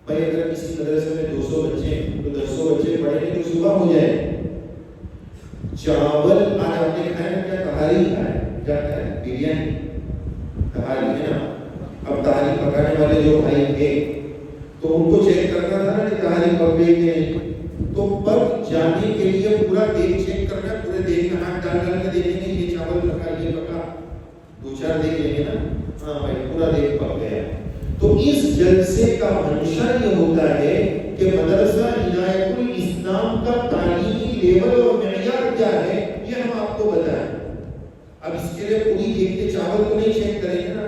بھائی اگر کسی مدرسے میں 200 بچے تو 200 بچے پڑھیں گے تو صبح ہو جائے۔ چاول آج آپ نے کھایا نا، کیا تہاری کھایا؟ کیا کھایا؟ بریانی تہاری ہے نا۔ اب تہاری پکانے والے جو بھائی تھے تو ان کو چیک کرنا تھا نا کہ تہاری پک گئی کہ نہیں، تو پک جانے کے لیے پورا دیگ چیک کرنا، پورے دیگ میں ہاتھ ڈال کے دیکھیں گے یہ چاول پکا، یہ پکا، 2-4 دیکھ لیں گے نا، ہاں بھائی پورا دیگ پک گیا۔ تو اس جلسے کا منشا یہ ہوتا ہے کہ مدرسہ عنایت الاسلام کا تعلیمی لیول اور معیار کیا ہے یہ ہم آپ کو بتائیں۔ اب اس کے لیے پوری دیکھ کے چاول کو نہیں چیک کریں گے نا،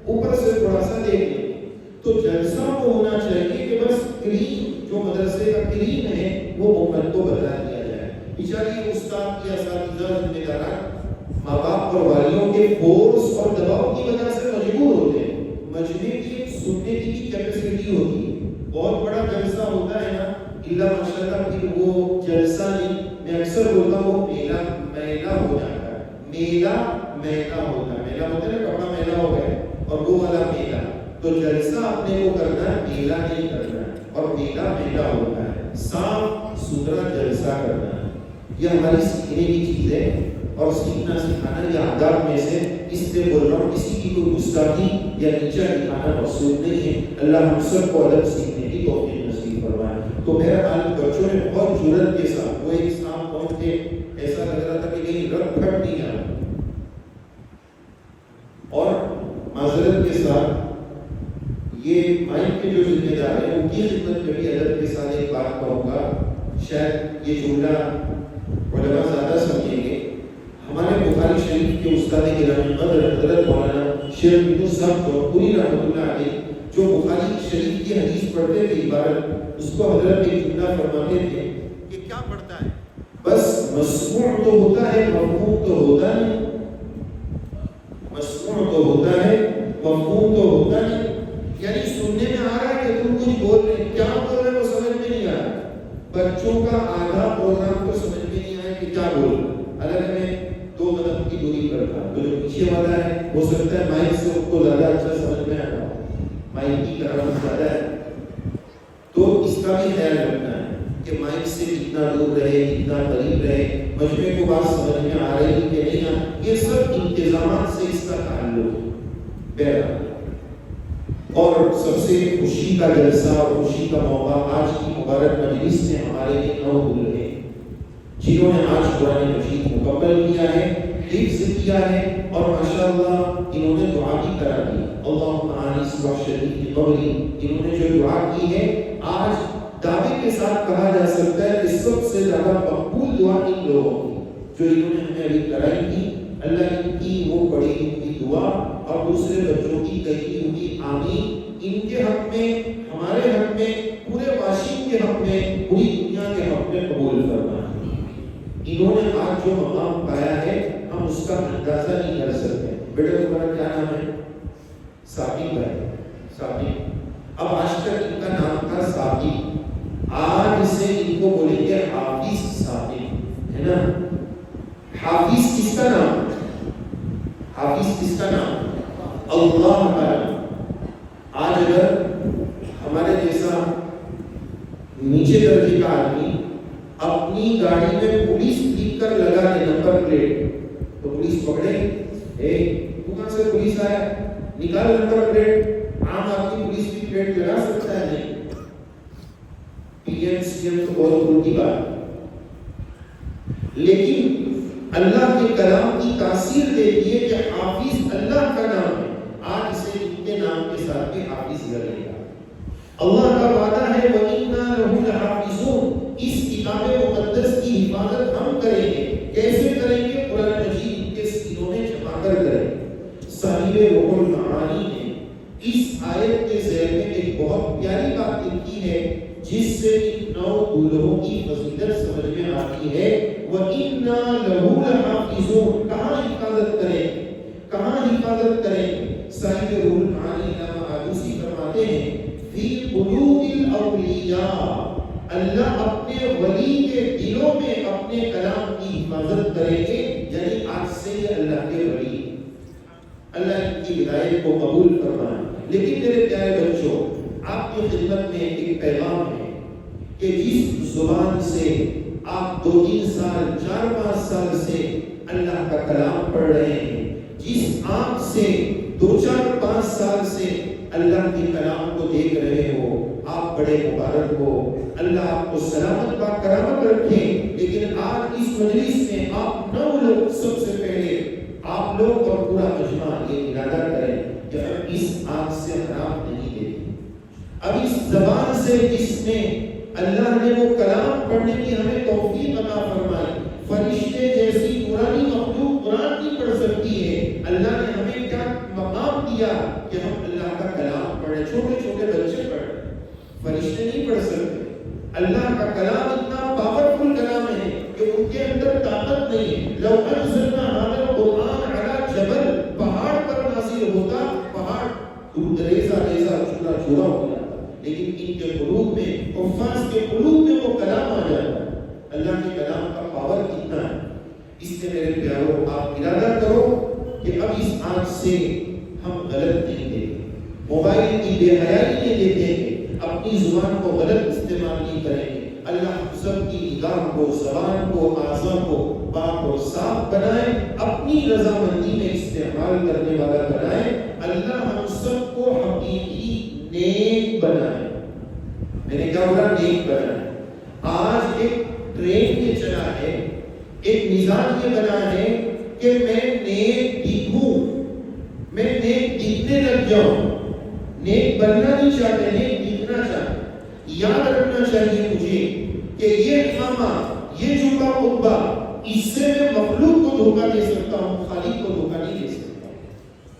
اوپر سے تھوڑا سا دیکھ لیں گے۔ تو جلسہ وہ ہونا چاہیے کہ بس کریم جو مدرسے کا کریم ہے وہ امت کو بتا دیا جائے۔ بیچاری استاد کی اساتذہ ذمہ داران ماں باپ اور والیوں کے فورس اور دباؤ کی وجہ سے مجبور ہوتے ہیں۔ مجمع کی سننے کی بھی کیپیسٹی ہوتی ہے، بہت بڑا جلسہ ہوتا ہے نا، اللہ ماشاءاللہ پھر وہ جلسہ نہیں، میں اکثر بولتا ہوں میلہ میلہ ہو جاتا ہے، میلہ میلہ ہوتا ہے، میلہ ہوتا ہے نا، کپڑا میلہ ہو گیا اور وہ والا میلہ۔ تو جلسہ اپنے کو کرنا ہے، میلہ نہیں کرنا ہے، اور میلہ میلہ ہوتا ہے، صاف ستھرا جلسہ کرنا ہے۔ یہ ہماری سیکھنے کی چیز ہے، اور سیکھنا سکھانا یہ آداب میں سے، اس لیے بول رہا ہوں کسی کی کوئی گستاخی یا نیچا دکھانا مقصود نہیں ہے۔ اللہ ہم سب کو ادب سیکھنے کی توفیق نصیب فرمائے۔ تو میرا حال بچوں نے بہت جرأت کے ساتھ، وہ ایک ساتھ پہنچ کے ایسا لگ رہا تھا کہ کہیں رب پھٹ نہیں جانا، اور معذرت کے ساتھ یہ مائک کے جو ذمہ دار ہیں ان کی خدمت میں بھی ادب کے ساتھ ایک بات کہوں گا، شاید یہ جملہ علماء زیادہ سمجھیں گے۔ ہمارے بخاری شریف کے استاد گرامی قدر حضرت مولانا شیخ عبداللہ صاحب جوہری رحمۃ اللہ علیہ جو بخاری شریف کی حدیث پڑھتے تھے عبارت، اس کو حضرت ایک جملہ فرماتے تھے کہ کیا پڑھتا ہے، بس مسموع تو ہوتا ہے مفہوم تو ہوتا نہیں، مسموع تو ہوتا ہے مفہوم تو ہوتا نہیں، یعنی سننے میں آ رہا ہے کہ تم کچھ بول رہے ہیں، کیا بول رہے ہیں وہ سمجھ میں نہیں آ رہا۔ بچوں کا آدھا پروگرام کو سمجھ میں نہیں آیا کہ کیا بول رہا ہے، حالانکہ میں 2 قدم کی دوری پر تھا، تو جو پیچھے پیچھے والا ہے ہو سکتا ہے مائک سے ان کو زیادہ اچھا سمجھ میں آ رہا ہو، مائک کی طرف زیادہ ہے، تو اس کا بھی خیال رکھنا ہے کہ مائک سے کتنا دور رہے، کتنا قریب رہے، مجمع کو بات سمجھ میں آ رہی کہ نہیں، یہ سب انتظامات سے اس کا تعلق ہے۔ اور سب سے خوشی کا جلسہ اور خوشی کا موقع آج کی مبارک مجلس میں ہمارے لیے 9 دلہے جنہوں نے آج قرآن مجید مکمل کیا ہے، حفظ کیا ہے، اور ماشاءاللہ انہوں نے دعا بھی کرا دی، اللہم آنس وحشتی کی قولی، انہوں نے جو دعا کی ہے آج دعوے کے ساتھ کہا جا سکتا ہے کہ سب سے زیادہ مقبول دعا ان لوگوں کی جو انہوں نے ہمیں ابھی کرائی تھی۔ اللہ ان کی وہ پڑھی ہوئی دعا اور دوسرے بچوں کی کہی ہوئی آمین ان کے حق میں، ہمارے حق میں، پورے واشنگ کے حق میں، پوری دنیا کے حق میں قبول فرمائے۔ انہوں نے آج جو مقام پایا ہے ہم اس کا اندازہ نہیں کر سکتے۔ بیٹا تمہارا کیا نام ہے؟ ثابت بھائی، ثابت۔ اب آج تک ان کا نام تھا ثابت، آج سے ان کو بولیں گے حافظ ثابت، ہے نا؟ حافظ کس کا نام؟ حافظ کس کا نام؟ اللہ کا نام۔ آج اگر ہمارے جیسا نیچے درجے کا آدمی اپنی گاڑی میں پولیس لکھ کر لگا دے نمبر پلیٹ تو پولیس پکڑے، اے تو کہاں سے پولیس آیا، نکال نمبر پلیٹ۔ عام آدمی پولیس کی پلیٹ لگا سکتا ہے؟ نہیں۔ پی ایم سی ایم تو بہت دور کی بات، لیکن اللہ کے کلام کی تاثیر دیکھیے کہ حافظ اللہ کا نام ہے، آج اسے ان کے نام کے ساتھ بھی حافظ لگے گا۔ اللہ کا وعدہ ہے وَإِنَّا لَهُ لَحَافِظُونَ، اس کتاب مقدس کی حفاظت ہم کریں گے۔ کیسے کریں گے؟ قرآن مجید کے سینوں میں چھپا کر کریں گے۔ صاحب روح المعانی نے اس آیت کے ذیل میں ایک بہت پیاری بات لکھی ہے جس سے ان 9 دلہوں کی فضیلت سمجھ میں آتی ہے۔ وَإِنَّا لَهُ لَحَافِظُونَ، کہاں حفاظت کریں، کہاں حفاظت کریں؟ صاحب روح المعانی علامہ آلوسی فرماتے ہیں فی قلوب الاولیاء، اللہ اپنے ولی کے دلوں میں اپنے کلام کی حفاظت کریں گے، یعنی آج سے یہ اللہ کے ولی، اللہ ان کی ہدایت کو قبول فرمائے۔ لیکن میرے پیارے بچوں، آپ کی خدمت میں ایک پیغام ہے کہ جس زبان سے آپ 2-3 سال 4-5 سال سے اللہ کا کلام پڑھ رہے ہیں، جس آنکھ سے 2-4-5 سال سے اللہ کے کلام کو دیکھ رہے ہو، آپ بڑے مبارک ہو، اللہ آپ کو سلامت پاک کرامت رکھے۔ لیکن آج اس مجلس میں آپ 9 لوگ، سب سے پہلے آپ لوگ اور پورا مجمع یہ ارادہ کریں کہ اب اس آنکھ سے حرام نہیں دیکھیں، اب اس زبان سے جس میں اللہ نے وہ کلام پڑھنے کی ہمیں توفیق عطا فرمائی، فرشتے جیسی قرآنی مخلوق قرآن نہیں پڑھ سکتی ہے، اللہ نے ہمیں کیا مقام دیا کہ ہم اللہ کا کلام پڑھیں۔ چھوٹے چھوٹے بچے پڑھیں، فرشتے نہیں پڑھ سکتے۔ اللہ کا کلام اتنا پاورفل کلام ہے کہ ان کے اندر طاقت نہیں ہے۔ لو انزلنا هذا القرآن على جبل، پہاڑ پر نازل ہوتا، پہاڑ ریزہ ریزہ چورا چورا ہو جاتا، لیکن ان کے قلوب میں، حفاظ کے قلوب میں وہ کلام آ جاتا ہے۔ اللہ کے کلام کا پاور کتنا ہے، اس سے میرے پیاروں آپ ارادہ کرو کہ اب اس آنکھ سے ہم غلط نہیں دیکھیں، موبائل کی بے حیائی نہیں دیکھیں گے، اپنی زبان کو غلط استعمال نہیں کریں گے۔ اللہ ہم سب کی نگاہ کو، زبان کو، اعضاء کو پاک اور صاف بنائے، اپنی رضامندی میں استعمال کرنے والا بنائے۔ اللہ ہم سب کو حقیقی نیک بنائے۔ میں نے کیا بولا؟ نیک بنائے۔ آج ایک ٹرین یہ چلا ہے، ایک مزاج یہ بنا ہے کہ میں نیک دکھوں، میں نیک دکھنے لگ جاؤں۔ نیک بننا نہیں چاہتے، نیک دکھنا چاہتے۔ یاد رکھنا چاہیے مجھے کہ یہ خامہ، یہ جھکا خطبہ، اس سے میں مخلوق کو دھوکہ دے سکتا ہوں، خالق کو دھوکہ نہیں دے سکتا،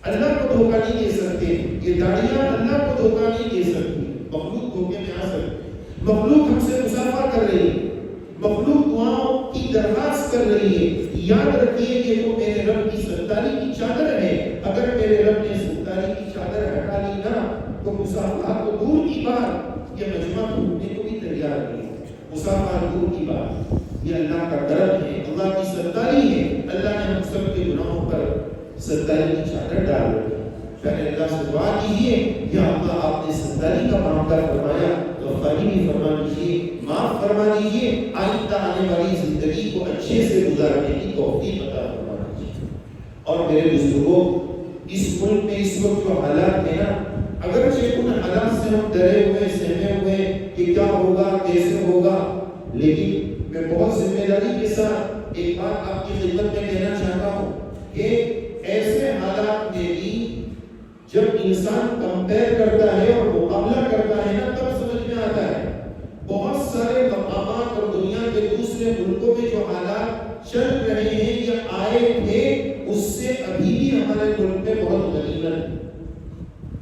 اللہ کو دھوکہ نہیں دے سکتے۔ یہ داڑیاں اللہ کو دھوکہ نہیں دے سکتی، مخلوق دھوکے میں آ سکتی۔ مخلوق ہم سے مصافحہ کر رہی ہے، مخلوق دعاؤں کی درخواست کر رہی ہے۔ یاد رکھیے کہ وہ میرے رب کی ستاری کی چادر ہے، اگر میرے رب نے ستاری کی چادر ہٹا لی نا تو مصافحہ تو دور کی بات، یہ مجمع ٹوٹنے کو بھی تیار نہیں ہے۔ مصافحہ دور کی بات، یہ اللہ کا کرم ہے، اللہ کی ستاری ہے۔ اللہ نے ہم سب کے گناہوں پر ستاری کی چادر ڈال رہے ہیں. پہلے اللہ سے دعا کیجیے یا اللہ آپ نے ستاری کا معاملہ فرمایا غفاری بھی فرما دیجیے, معاف فرما دیجیے, آئندہ آنے والی زندگی کو اچھے سے گزارنے کی توفیق عطا فرما دیجیے. اور میرے بزرگوں, اس ملک میں اس وقت جو حالات ہیں نا, اگرچہ ان حالات سے ہم ڈرے ہوئے سہمے ہوئے کہ کیا ہوگا کیسے ہوگا, لیکن میں بہت ذمہ داری کے ساتھ ایک بات آپ کی خدمت میں کہنا چاہتا ہوں کہ ایسے حالات میں بھی جب انسان کمپیئر کرتا ہے اور مقابلہ کرتا ہے نا, تب سمجھ میں آتا ہے بہت سارے مقامات اور دنیا کے دوسرے ملکوں میں جو حالات چل رہے ہیں یا آئے تھے, اس سے ابھی بھی ہمارے ملک میں بہت غنیمت ہے.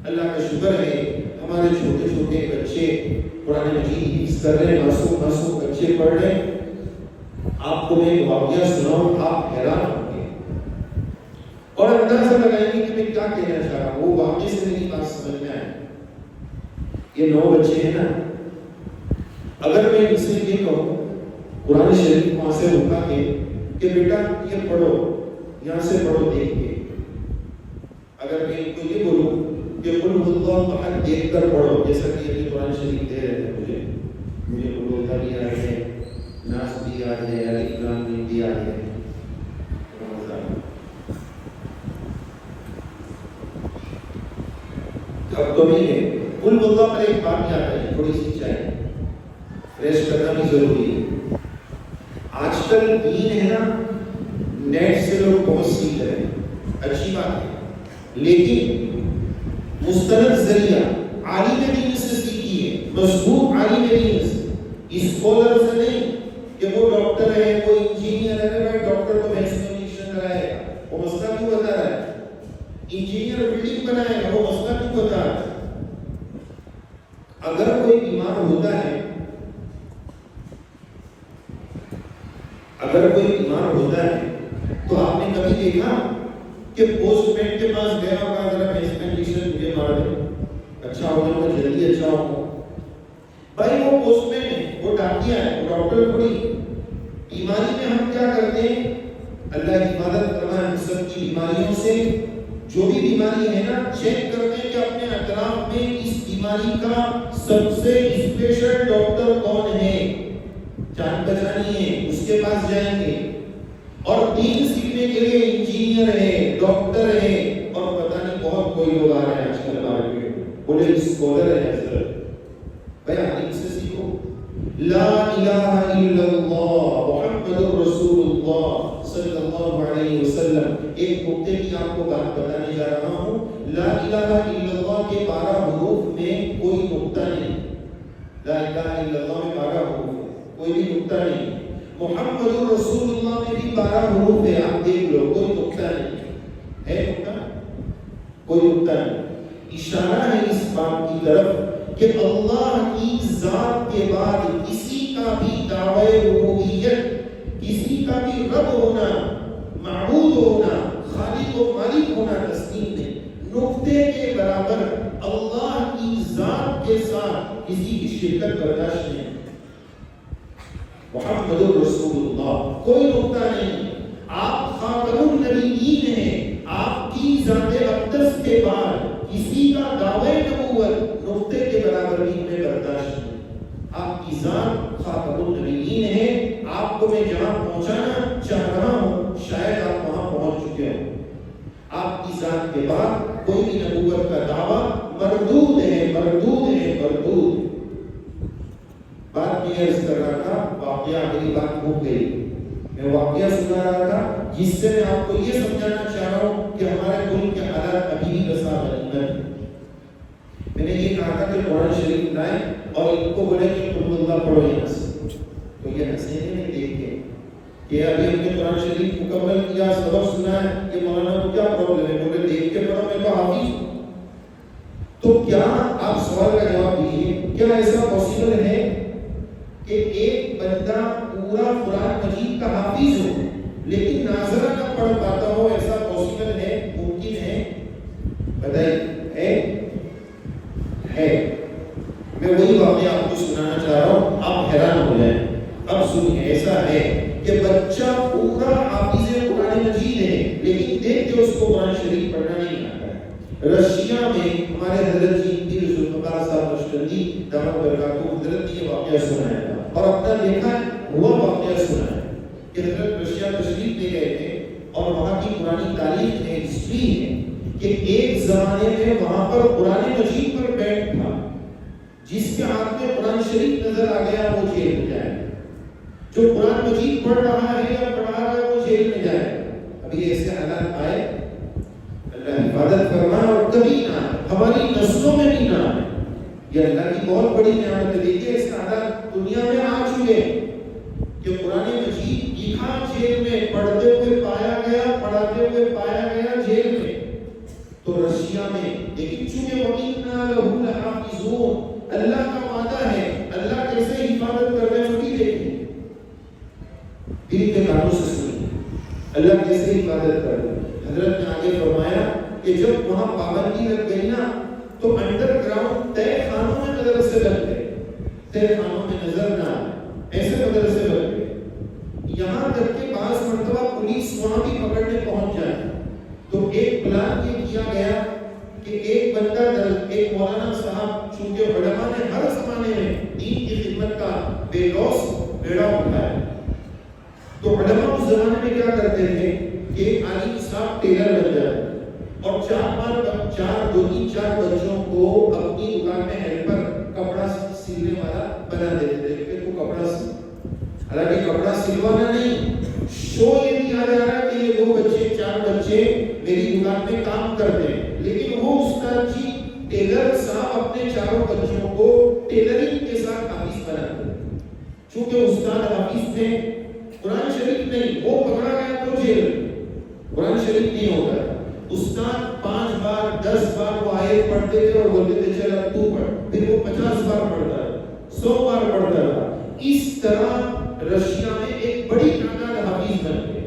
اللہ کا شکر ہے ہمارے چھوٹے چھوٹے بچے قرآن مجید حفظ کر رہے ہیں, معصوم بچے پڑھ رہے ہیں. آپ کو میں ایک واقعہ سناؤں, آپ حیران ہوں گے اور اندازہ لگائیں گے کہ میں کیا کہنا چاہ رہا ہوں. وہ واقعے سے میری بات سمجھ میں آئی. یہ 9 بچے ہیں نا, اگر میں ان سے یہ کہوں قرآن شریف وہاں سے اٹھا کے کہ بیٹا یہ پڑھو, یہاں سے پڑھو دیکھ کے, اگر میں ان کو یہ بولوں کہ قل هو اللہ احد دیکھ کر پڑھو, جیسا کہ یہ قرآن شریف دے رہے تھے مجھے قل هو اللہ بھی یاد ہے, ناس بھی یاد ہے, الف لام میم بھی یاد ہے. اب تو نہیں ہے قل هو اللہ پر ایک بات یاد ہے, تھوڑی سی چاہیے فریش کرنا بھی ضروری ہے. آج کل دین ہے نا, نیٹ سے لوگ بہت سیکھ رہے ہیں, اچھی بات ہے, لیکن مستند ذریعہ عالم دین سے سیکھیے, مضبوط عالم دین سے, اسکالر سے نہیں کہ وہ ڈاکٹر ہے, وہ انجینئر ہے. بھائی ڈاکٹر کو ویکسینیشن کرائے گا, وہ مسئلہ کیوں بتا رہا ہے؟ انجینئر بلڈنگ بنائے گا, وہ مسئلہ کیوں بتا رہا ہے؟ اگر کوئی بیمار ہوتا ہے, اگر کوئی بیمار ہوتا ہے تو آپ نے کبھی دیکھا کہ پوسٹ مین کے پاس گیا اور کہا ذرا ویکسینیشن مجھے مار دے, اچھا ہو جاؤں گا, جلدی اچھا ہو. بھائی وہ پوسٹ مین ہے, وہ ڈاکٹر ہے, وہ ڈاکٹر تھوڑی. بیماری میں ہم کیا کرتے ہیں, اللہ کی حفاظت کرنا ہم سب کی بیماریوں سے. جو بھی بیماری ہے نا, چیک کرتے ہیں کہ اپنے اطراف میں اس بیماری کا سب سے اسپیشل ڈاکٹر کون ہے, جان بچانی ہے اس کے پاس جائیں گے. اور دین سیکھنے کے لیے انجینئر ہے, ڈاکٹر ہے, اور پتہ نہیں بہت کوئی لوگ آ رہے ہیں آج کل مارکیٹ میں, بولے اسکالر ہے حضرت. بھائی حدیث سے سیکھو, لا الہ الا اللہ محمد رسول اللہ صلی اللہ علیہ وسلم. ایک نقطے کی آپ کو بات بتانے جا رہا ہوں, لا الہ الا اللہ کے 12 حروف میں کوئی نقطہ نہیں. لا الہ الا اللہ میں 12 حروف ہے, کوئی بھی نقطہ نہیں. محمد رسول اللہ میں بھی 12 حروف ہے, آپ دیکھ لو, کوئی نقطہ نہیں ہے. نقطہ کوئی نقطہ نہیں. اشارہ ہے اس بات کی طرف کہ اللہ کی ذات کے بعد کسی کا بھی دعوی ربوبیت, کسی کا بھی رب ہونا, معبود ہونا, خالق و مالک ہونا تسلیم نہیں. نقطے کے برابر اللہ کی ذات کے ساتھ کسی کی شرکت برداشت نہیں. محمد رسول اللہ کوئی نقطہ نہیں. آپ خاتم النبیین ہیں, آپ کی ذات اقدس کے بعد کسی کا دعوی نبوت نقطے کے برابر بھی میں برداشت نہیں. آپ کی ذات خاتم النبیین ہے. آپ کو میں جہاں پہنچانا چاہ رہا ہوں شاید آپ وہاں پہنچ چکے ہوں. آپ کی ذات کے بعد کوئی بھی نبوت کا دعویٰ مردود ہے, مردود ہے, مردود. بات میں عرض کر رہا تھا, واقعہ میری بات بھول گئی. میں واقعہ سنا رہا تھا جس سے میں آپ کو یہ سمجھانا چاہ رہا ہوں کہ ہمارے ملک کے حالات ابھی بھی بسا غنیمت ہیں. میں نے یہ کہا تھا کہ قرآن شریف لائیں اور ان کو بولے کہ قل اللہ پڑھو یہاں سے, تو یہ ہنسے نہیں دیکھ کے کہ ابھی ہم نے قرآن شریف مکمل کیا, سبق سنا ہے, کہ مولانا کو کیا پرابلم ہے؟ بولے دیکھ کے پڑھو, میں تو حافظ ہوں. تو کیا آپ سوال کا جواب دیجیے, کیا ایسا پاسبل ہے کہ ایک بندہ پورا قرآن مجید کا حافظ ہو لیکن ناظرہ نہ پڑھ پاتا ہو؟ ایسا پاسبل ہے, ممکن ہے؟ بتائیے. ہے. میں وہی واقعہ آپ کو سنانا چاہ رہا ہوں, آپ حیران ہو جائیں. اب سنیے, ایسا ہے کہ بچہ پورا حافظ قرآن مجید ہے لیکن دیکھ کے کہ اس کو قرآن شریف پڑھنا نہیں آتا ہے۔ رشیا میں ہمارے حضرت جی پیر ذوالفقار صاحب رشدی دامت برکاتہ حضرت نے یہ واقعہ سنایا تھا اور اپنا دیکھا ہوا واقعہ سنایا کہ حضرت رشیا تشریف لے گئے تھے اور وہاں کی پرانی تاریخ ہے، ہسٹری ہے کہ ایک زمانے میں وہاں پر قرآن مجید پر بیٹھ تھا، جس کے ہاتھ میں قرآن شریف نظر آ گیا وہ جیل میں جائے، جو قرآن مجید پڑھ رہا ہے یا پڑھا رہا ہے وہ جیل میں جائے۔ ابھی ایسے حالات آئے، اللہ حفاظت فرمائے اور کبھی نہ ہماری نسلوں میں بھی نہ آئے۔ یہ اللہ کی بہت بڑی نعمت ہے۔ دیکھیے اس حالات دنیا میں آ چکے کہ قرآن مجید لکھا جیل میں، پڑھتے ہوئے پایا گیا، پڑھاتے ہوئے پایا گیا جیل میں۔ تو رشیا میں لیکن چونکہ وَإِنَّا لَهُ لَحَافِظُونَ، اللہ کا وعدہ ہے، اللہ کیسے حفاظت کر رہے ہیں اس کی دیکھیں، دل کے کانوں سے سنیں اللہ کیسے حفاظت کر رہے ہیں۔ حضرت نے آگے فرمایا کہ جب وہاں پابندی لگ گئی نا تو انڈر گراؤنڈ طے خانوں میں مدرسے لگ گئے، طے خانوں میں نظر نہ آئے، ایسے مدرسے لگ گئے، یہاں تک کہ بعض مرتبہ پولیس وہاں بھی پکڑنے پہنچ جائے۔ تو ایک پلان یہ کیا گیا کہ ایک بندہ ایک مولانا صاحب، چونکہ علماء نے ہر زمانے میں دین کی خدمت کا بے لوث بیڑا اٹھایا، تو علماء اس زمانے میں کیا کرتے تھے کہ ایک عالم صاحب ٹیلر بن جائے اور دو تین چار بچوں کو اپنی دکان میں ہیلپر کپڑا سلنے والا بنا دیتے تھے کہ تو کپڑا سل، حالانکہ کپڑا سلوانا نہیں، شو یہ دیا جا رہا ہے کہ یہ 2 بچے 4 بچے میری دکان میں کام کرتے ہیں، لیکن وہ استاد جی ٹیلر صاحب اپنے چاروں بچوں کو ٹیلرنگ کے ساتھ حافظ بناتے ہیں۔ چونکہ استاد حافظ تھے، قرآن شریف نہیں، وہ پکڑا گیا تو جیل، قرآن شریف نہیں ہوتا، استاد 5 بار 10 بار وہ آیت پڑھتے تھے اور بولتے تھے چل اب تو پڑھ، پھر وہ 50 بار پڑھتا ہے، 100 بار پڑھتا ہے۔ اس طرح رشیا میں ایک بڑی تعداد حافظ بن گئے،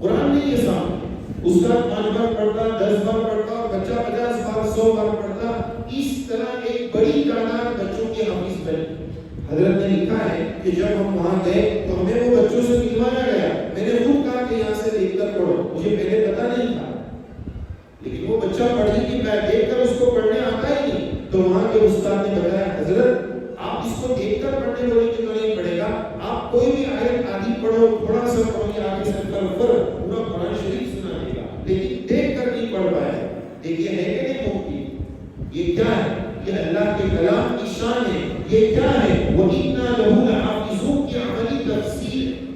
قرآن نہیں یہ سامنے، استاد 5 بار پڑھتا، 10 بار پڑھتا اور بچہ 50 بار 100 بار پڑھتا، اس طرح ایک بڑی تعداد بچوں کے حافظ بن گئے۔ حضرت نے لکھا ہے کہ جب ہم وہاں گئے تو ہمیں وہ بچوں سے ملوایا گیا، میں نے خود کہا کہ یہاں سے دیکھ کر پڑھو، مجھے پہلے پتا نہیں تھا، لیکن وہ بچہ پڑھنے کی میں دیکھ کر اس کو پڑھنے آتا ہی نہیں، تو وہاں کے استاد نے بتایا حضرت آپ اس کو دیکھ کر پڑھنے بولیں گے تو نہیں پڑھے گا، آپ کوئی بھی آیت آدھی پڑھو، تھوڑا سا پڑھو یا آگے سے اوپر پورا قرآن شریف سنا دے گا، لیکن دیکھ کر نہیں پڑھ پائے۔ دیکھیے ہے کہ نہیں ممکن؟ یہ کیا ہے؟ یہ اللہ کے کلام کی شان ہے، یہ کیا ہے؟ وَإِنَّا لَهُ لَحَافِظُونَ کی عملی تفسیر ہے۔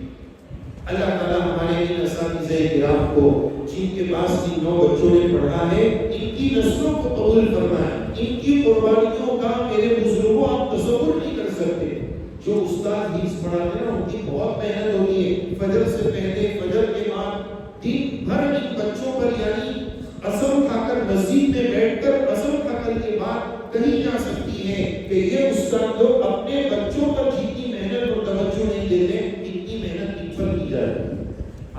اللہ تعالیٰ ہمارے ان اساتذہ کرام کو جن کے پاس ان 9 بچوں نے پڑھا ہے، ان کی نسلوں کو قبول فرمائے، ان کی قربانیوں کا میرے بزرگوں آپ تصور نہیں کر سکتے۔ جو استاد حدیث پڑھاتے ہیں ان کی بہت محنت ہوتی ہے، فجر سے پہلے فجر کے بعد دن بھر ان بچوں پر، یعنی قسم کھا کر مسجد میں بیٹھ کر قسم کھا کر کے بعد کہیں جا سکتی ہے کہ یہ استاد لوگ اپنے بچوں پر جتنی محنت اور توجہ نہیں دیتے اتنی محنت ان پر کی جائے۔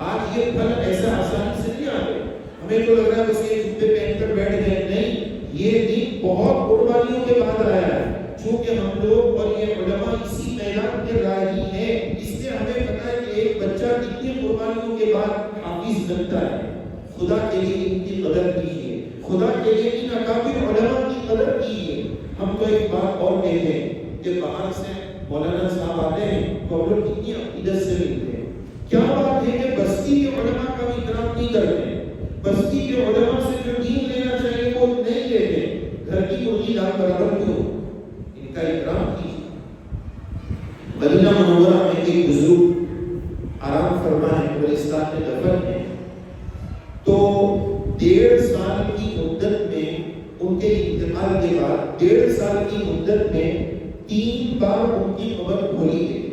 آج یہ پھل ایسا آسانی سے نہیں آتے، ہمیں تو لگ رہا ہے بس یہ جوتے پہن کر بیٹھ گئے، نہیں، یہ دن بہت قربانیوں کے بعد آیا ہے۔ چونکہ ہم لوگ اور یہ علماء اسی میدان کے راہی ہیں، اس لیے ہمیں پتہ ہے کہ ایک بچہ کتنی قربانیوں کے بعد حافظ بنتا ہے۔ خدا کے لیے ان کی قدر کیجیے، خدا کے لیے ان اکابر علماء کی قدر کیجیے۔ ہم تو ایک بات اور کہتے ہیں کہ باہر سے مولانا صاحب آتے ہیں تو ہم لوگ کتنی عقیدت سے ملتے ہیں، کیا بات ہے کہ بستی کے علماء کا بھی احترام نہیں کرتے، بستی کے علماء سے جو دین لینا چاہیے وہ نہیں لیتے، گھر کی مرغی دال برابر کیوں، ان کا احترام کیجیے۔ مدینہ منورہ میں ایک بزرگ آرام فرما ہے، قبرستان میں دفن ہے، تو 1.5 سال کی مدت میں ان کے انتقال کے بعد 1.5 سال کی مدت میں 3 بار ان کی قبر کھولی گئی،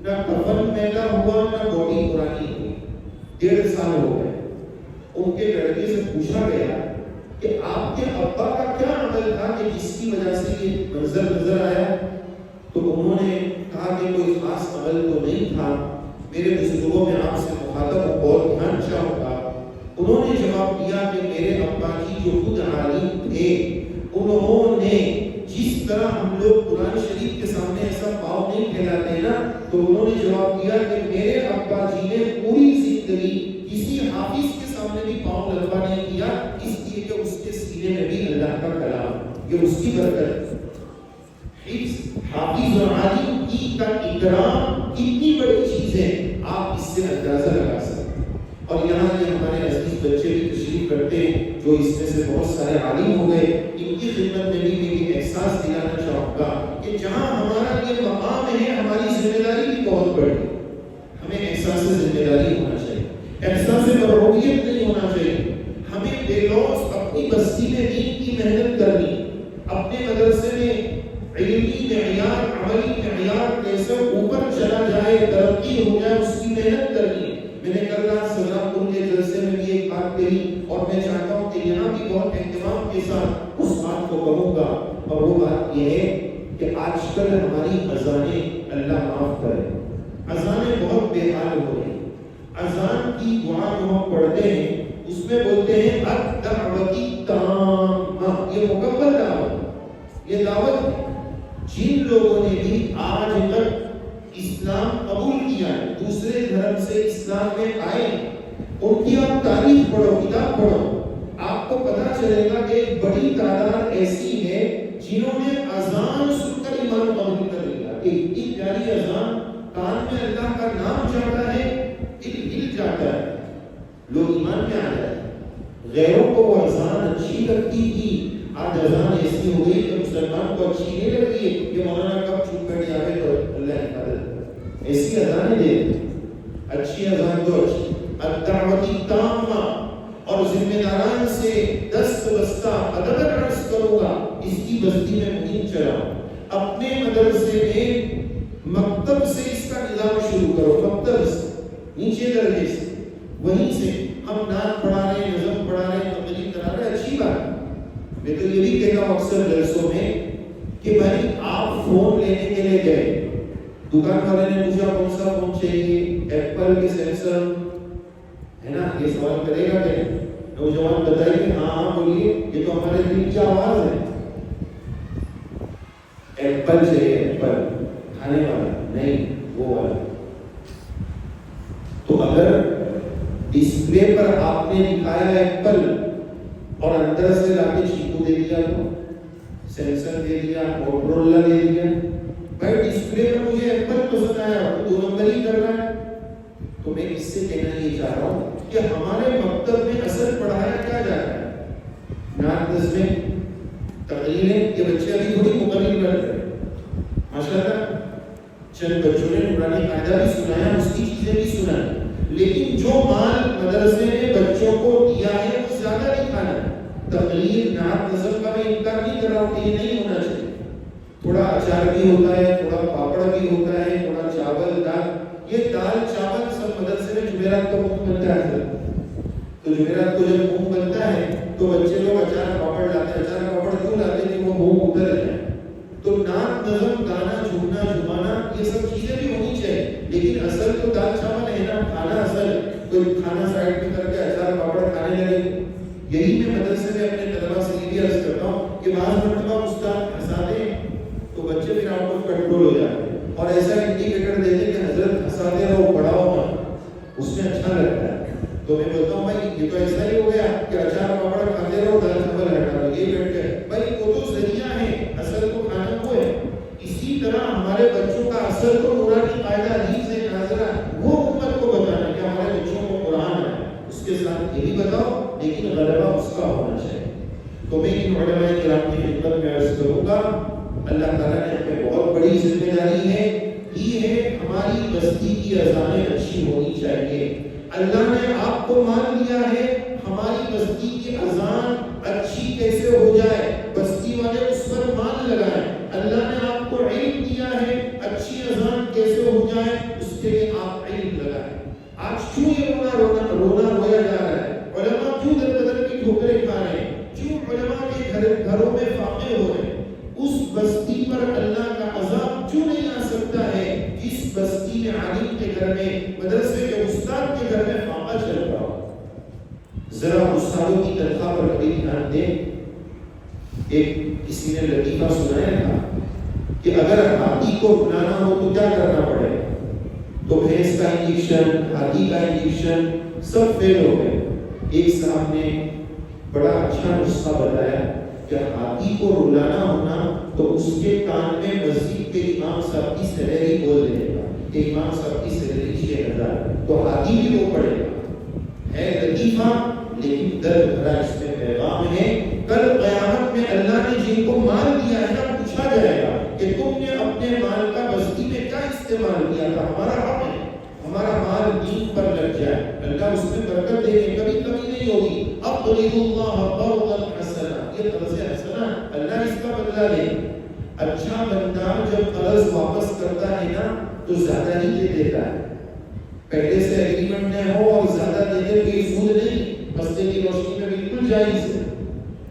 نہ کفن میلا ہوا نہ باڈی پرانی ہوئی، 1.5 سال ہو گئے۔ ان کے لڑکے سے پوچھا گیا کہ آپ کے ابا کا کیا عمل تھا کہ جس کی وجہ سے یہ منظر نظر آیا؟ تو انہوں نے کہا کہ کوئی خاص عمل تو نہیں تھا، میرے بزرگوں میں آپ سے مخاطب بہت دھیان چاہوں گا۔ انہوں نے جواب دیا کہ میرے ابا جی جو خود عالم تھے، انہوں نے جس طرح ہم لوگ قرآن شریف کے سامنے ایسا پاؤں نہیں پھیلاتے نا، تو انہوں نے جواب دیا کہ میرے ابا جی نے پوری زندگی کسی حافظ کے سامنے بھی پاؤں لگوا یہ اس کی برکت ہے۔ حافظ اور عالم کی کا اکرام کتنی بڑی چیز ہے، آپ اس سے اندازہ لگا سکتے ہیں۔ اور یہاں یہ ہمارے عزیز بچے بھی تشریف کرتے ہیں جو اس میں سے بہت سارے عالم ہو گئے، ان کی خدمت میں بھی میری احساس دلانا چاہوں گا کہ جہاں ہمارا یہ مقام ہے، ہماری ذمہ داری بھی بہت بڑی ہے۔ ہمیں احساس ذمہ داری ہونا چاہیے، احساس مرغوبیت نہیں ہونا چاہیے۔ ہمیں بے لوث اپنی بستی میں دین کی محنت کرنی، اپنے مدرسے میں علمی معیار، عملی معیار کیسے اوپر چلا جائے، ترقی ہو جائے، اس کی محنت کرنی ہے۔ میں نے کل رات سلام پور کے جلسے میں بھی ایک بات کہی اور میں چاہتا ہوں کہ یہاں بھی بہت اہتمام کے ساتھ اس بات کو کہوں گا، اور وہ بات یہ ہے کہ آج کل ہماری اذانیں، اللہ معاف کرے، اذانیں بہت بے حال ہو رہی ہیں۔ اذان کی دعا جو ہم پڑھتے ہیں اس میں بولتے ہیں الدعوتی تامہ، یہ مکمل دعوت، یہ دعوت ہے۔ جن لوگوں نے بھی آج تک اسلام قبول کیا ہے، دوسرے دھرم سے اسلام میں آئے، ان کی آپ تاریخ پڑھو، کتاب پڑھو، آپ کو پتا چلے گا کہ ایک بڑی تعداد ایسی ہے جنہوں نے اذان سن کر ایمان قبول کر لیا۔ ایک پیاری اذان، کان میں اللہ کا نام جاتا ہے، دل ہل جاتا ہے، لوگ ایمان میں آ جاتے ہیں۔ غیروں کو وہ اذان اچھی لگتی تھی، آج اذان ایسی ہو گئی کہ مسلمان کو اچھی نہیں لگتی ہے کہ مولانا کب چپ بیٹھ جاوے تو اللہ حفاظت کرے۔ ایسی اذانیں دے، اچھی اذان دو، اچھی الدعوتی تامہ، اور ذمہ داران سے دست بستہ ادب عرض کروں گا، اس کی بستی میں مہم چلاؤ۔ اپنے مدرسے میں مکتب سے اس کا نظام شروع کرو، مکتب سے، نیچے درجے سے، وہیں سے ہم نعت پڑھا رہے ہیں، نظم پڑھا رہے ہیں، تقریر کرا رہے ہیں، اچھی بات ہے۔ میں تو یہ بھی کہتا ہوں اکثر جلسوں میں کہ بھائی آپ فون لینے کے لیے گئے، دکان والے نے پوچھا کون سا فون چاہیے، ایپل کے سیمسنگ ہے نا، یہ سوال کرے گا کہ نوجوان بتائیے کہ ہاں ہاں بولیے، یہ تو ہمارے دل کی آواز ہے، ایپل چاہیے، ایپل کھانے والا نہیں، وہ والا۔ تو اگر ڈسپلے پر آپ نے لکھایا ایپل اور اندر سے لا کے چیکو دے دیا، تو سیمسنگ دے دیا، موٹرولا دے دیا، بھائی ڈسپلے پر مجھے ایپل پسند آیا، تو 2 نمبر ہی کر رہا ہے۔ تو میں اس سے کہنا یہ چاہ رہا ہوں کہ ہمارے مکتب میں اصل پڑھایا کیا جاتا ہے، نعت نظمیں، تقریریں، یہ بچے ابھی تھوڑی مقرر کر رہے ہیں، ماشاءاللہ چند بچوں نے نورانی قاعدہ بھی سنایا، اس کی چیزیں بھی سنائی، لیکن جو مال مدرسے نے بچوں کو دیا ہے وہ زیادہ نہیں کھانا ہے۔ تقریر، نعت نظم کا میں انکار نہیں کر رہا ہوں کہ یہ نہیں ہونا چاہیے، تھوڑا اچار بھی ہوتا ہے، تھوڑا پاپڑ بھی ہوتا ہے، تھوڑا چاول، دال، یہ دال چاول سب مدرسے میں جمعرات کو منہ بنتا ہے، تو جمعرات کو جب منہ بنتا ہے تو بچے لوگ اچار پاپڑ لاتے ہیں، اچار پاپڑ کیوں لاتے ہیں کہ وہ منہ ادھر جائے۔ تو نعت نظم، گانا، جھومنا، جھمانا، یہ سب چیزیں بھی ہونی چاہیے، لیکن اصل تو دال چاول ہے نا، کھانا اصل، کوئی کھانا سائڈ میں کر کے اچار پاپڑ کھانے لگے۔ یہی میں مدرسے میں اپنے طلباء سے یہ بھی عرض کرتا ہوں کہ بعض مرتبہ استاد ہنسا دیں تو بچے پھر آپ کو کنٹرول ہو جاتے ہیں، اور ایسا انڈیکیٹر دیتے کہ حضرت ہنساتے رہو، پڑھاؤ مت، اس میں اچھا لگتا ہے۔ تو میں بولتا ہوں بھائی یہ تو ایسا ہی ہو گیا کہ اچار پاپڑ کھاتے رہو، دال چاول ہٹا دو، یہ بیٹھ گئے، بھائی وہ تو ذریعہ ہے، اصل تو کھانا وہ ہے۔ اسی طرح ہمارے بچوں کا اصل تو نورانی قاعدہ حدیث ہے ناظرہ، وہ امت کو بتانا کہ ہمارے بچوں کو قرآن ہے، اس کے ساتھ یہ بھی بتاؤ، لیکن غلبہ اس کا ہونا چاہیے۔ تو میں ان علماء کرام کی خدمت میں عرض کروں گا، اللہ تعالیٰ نے ہمیں بہت بڑی ذمہ داری ہے، یہ ہے ہماری بستی کی اذانیں اچھی ہونی چاہیے۔ اللہ نے آپ کو مان لیا ہے، ہماری بستی کی اذان اچھی کیسے ہو جائے، بستی والے اس پر مان لگائیں۔ اللہ نے آپ کو علم دیا ہے، اچھی اذان کیسے ہو جائے، اس کے لیے آپ علم لگائیں۔ آج کیوں یہ رونا رویا جا رہا ہے، علماء کیوں در بدر کی ٹھوکریں کھا رہے ہیں، کیوں علماء کے گھروں میں فاقے ہو رہے ہیں، اس بستی پر اللہ کا عذاب کیوں نہیں آ سکتا ہے جس بستی میں عالم کے گھر میں، مدرسے کے استاد کے گھر میں فاقہ چل رہا ہو۔ ذرا استادوں کی تنخواہ پر کبھی دھیان دیں۔ ایک کسی نے لطیفہ سنایا تھا کہ اگر ہاتھی کو بنانا ہو تو کیا کرنا پڑے، تو بھینس کا انجیکشن، ہاتھی کا انجیکشن سب فیل ہو گئے۔ ایک صاحب نے بڑا اچھا نسخہ بتایا جب ہاتھی کو رلانا ہونا تو اس کے کان میں مسجد کے امام صاحب کی سیلری بول دے گا کہ امام صاحب کی سیلری 6,000، تو ہاتھی بھی وہ پڑے گا۔ ہے لطیفہ لیکن درد بھرا اس میں پیغام ہے۔ کل قیامت میں اللہ نے جن کو مال دیا ہے نا، پوچھا جائے گا کہ تم نے اپنے مال کا بستی میں کیا استعمال کیا تھا؟ ہمارا حق ہے ہمارا مال دین پر لگ جائے، اللہ اس میں برکت دے گے، کبھی کمی نہیں ہوگی۔ اقرض اللہ قرضا حسنا، یہ قرض حسنا اللہ اس کا بدلہ دے۔ اچھا بندہ جب قرض واپس کرتا ہے نا تو زیادہ ہی دے دیتا ہے، پہلے سے ایگریمنٹ نہ ہو اور زیادہ دے دے تو یہ سود نہیں، مسئلے کی روشنی میں بالکل جائز ہے۔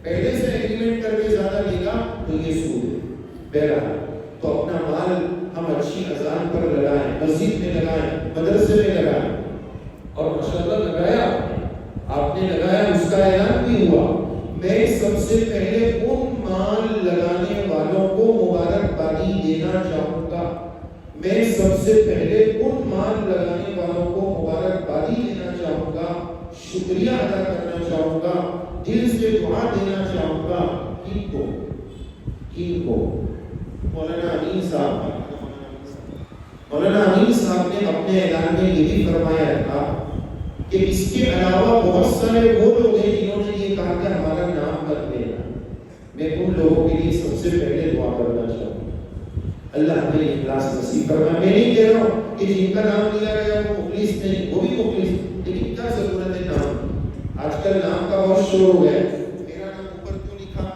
پہلے سے ایگریمنٹ کر کے زیادہ دے گا تو یہ سود ہے۔ بہرحال تو اپنا مال ہم اچھی اذان پر لگائیں، مسجد میں لگائیں، مدرسے میں لگائیں، اور ماشاءاللہ لگایا، آپ نے لگایا، اس کا اعلان بھی ہوا۔ میں سب سے پہلے ان مال لگانے والوں کو مبارکبادی دینا چاہوں گا، میں سب سے پہلے ان مال لگانے والوں کو مبارکبادی دینا چاہوں گا، شکریہ ادا کرنا چاہوں گا، دل سے دعا دینا چاہوں گا۔ کن کو؟ مولانا امین صاحب نے اپنے اعلان میں یہ بھی فرمایا تھا کہ اس کے علاوہ بہت سارے وہ لوگ ہیں جنہوں نے یہ کہا کہ ہمارا نام مت لینا۔ میں ان لوگوں کے لیے سب سے پہلے دعا کرنا چاہوں گا، اللہ ہمیں اخلاص نصیب فرمائے۔ میں نہیں کہہ رہا ہوں کہ جن کا نام لیا گیا وہ مخلص نہیں، وہ بھی مخلص، لیکن کیا ضرورت ہے نام؟ آج کل نام کا بہت شور ہو گیا، میرا نام اوپر کیوں لکھا،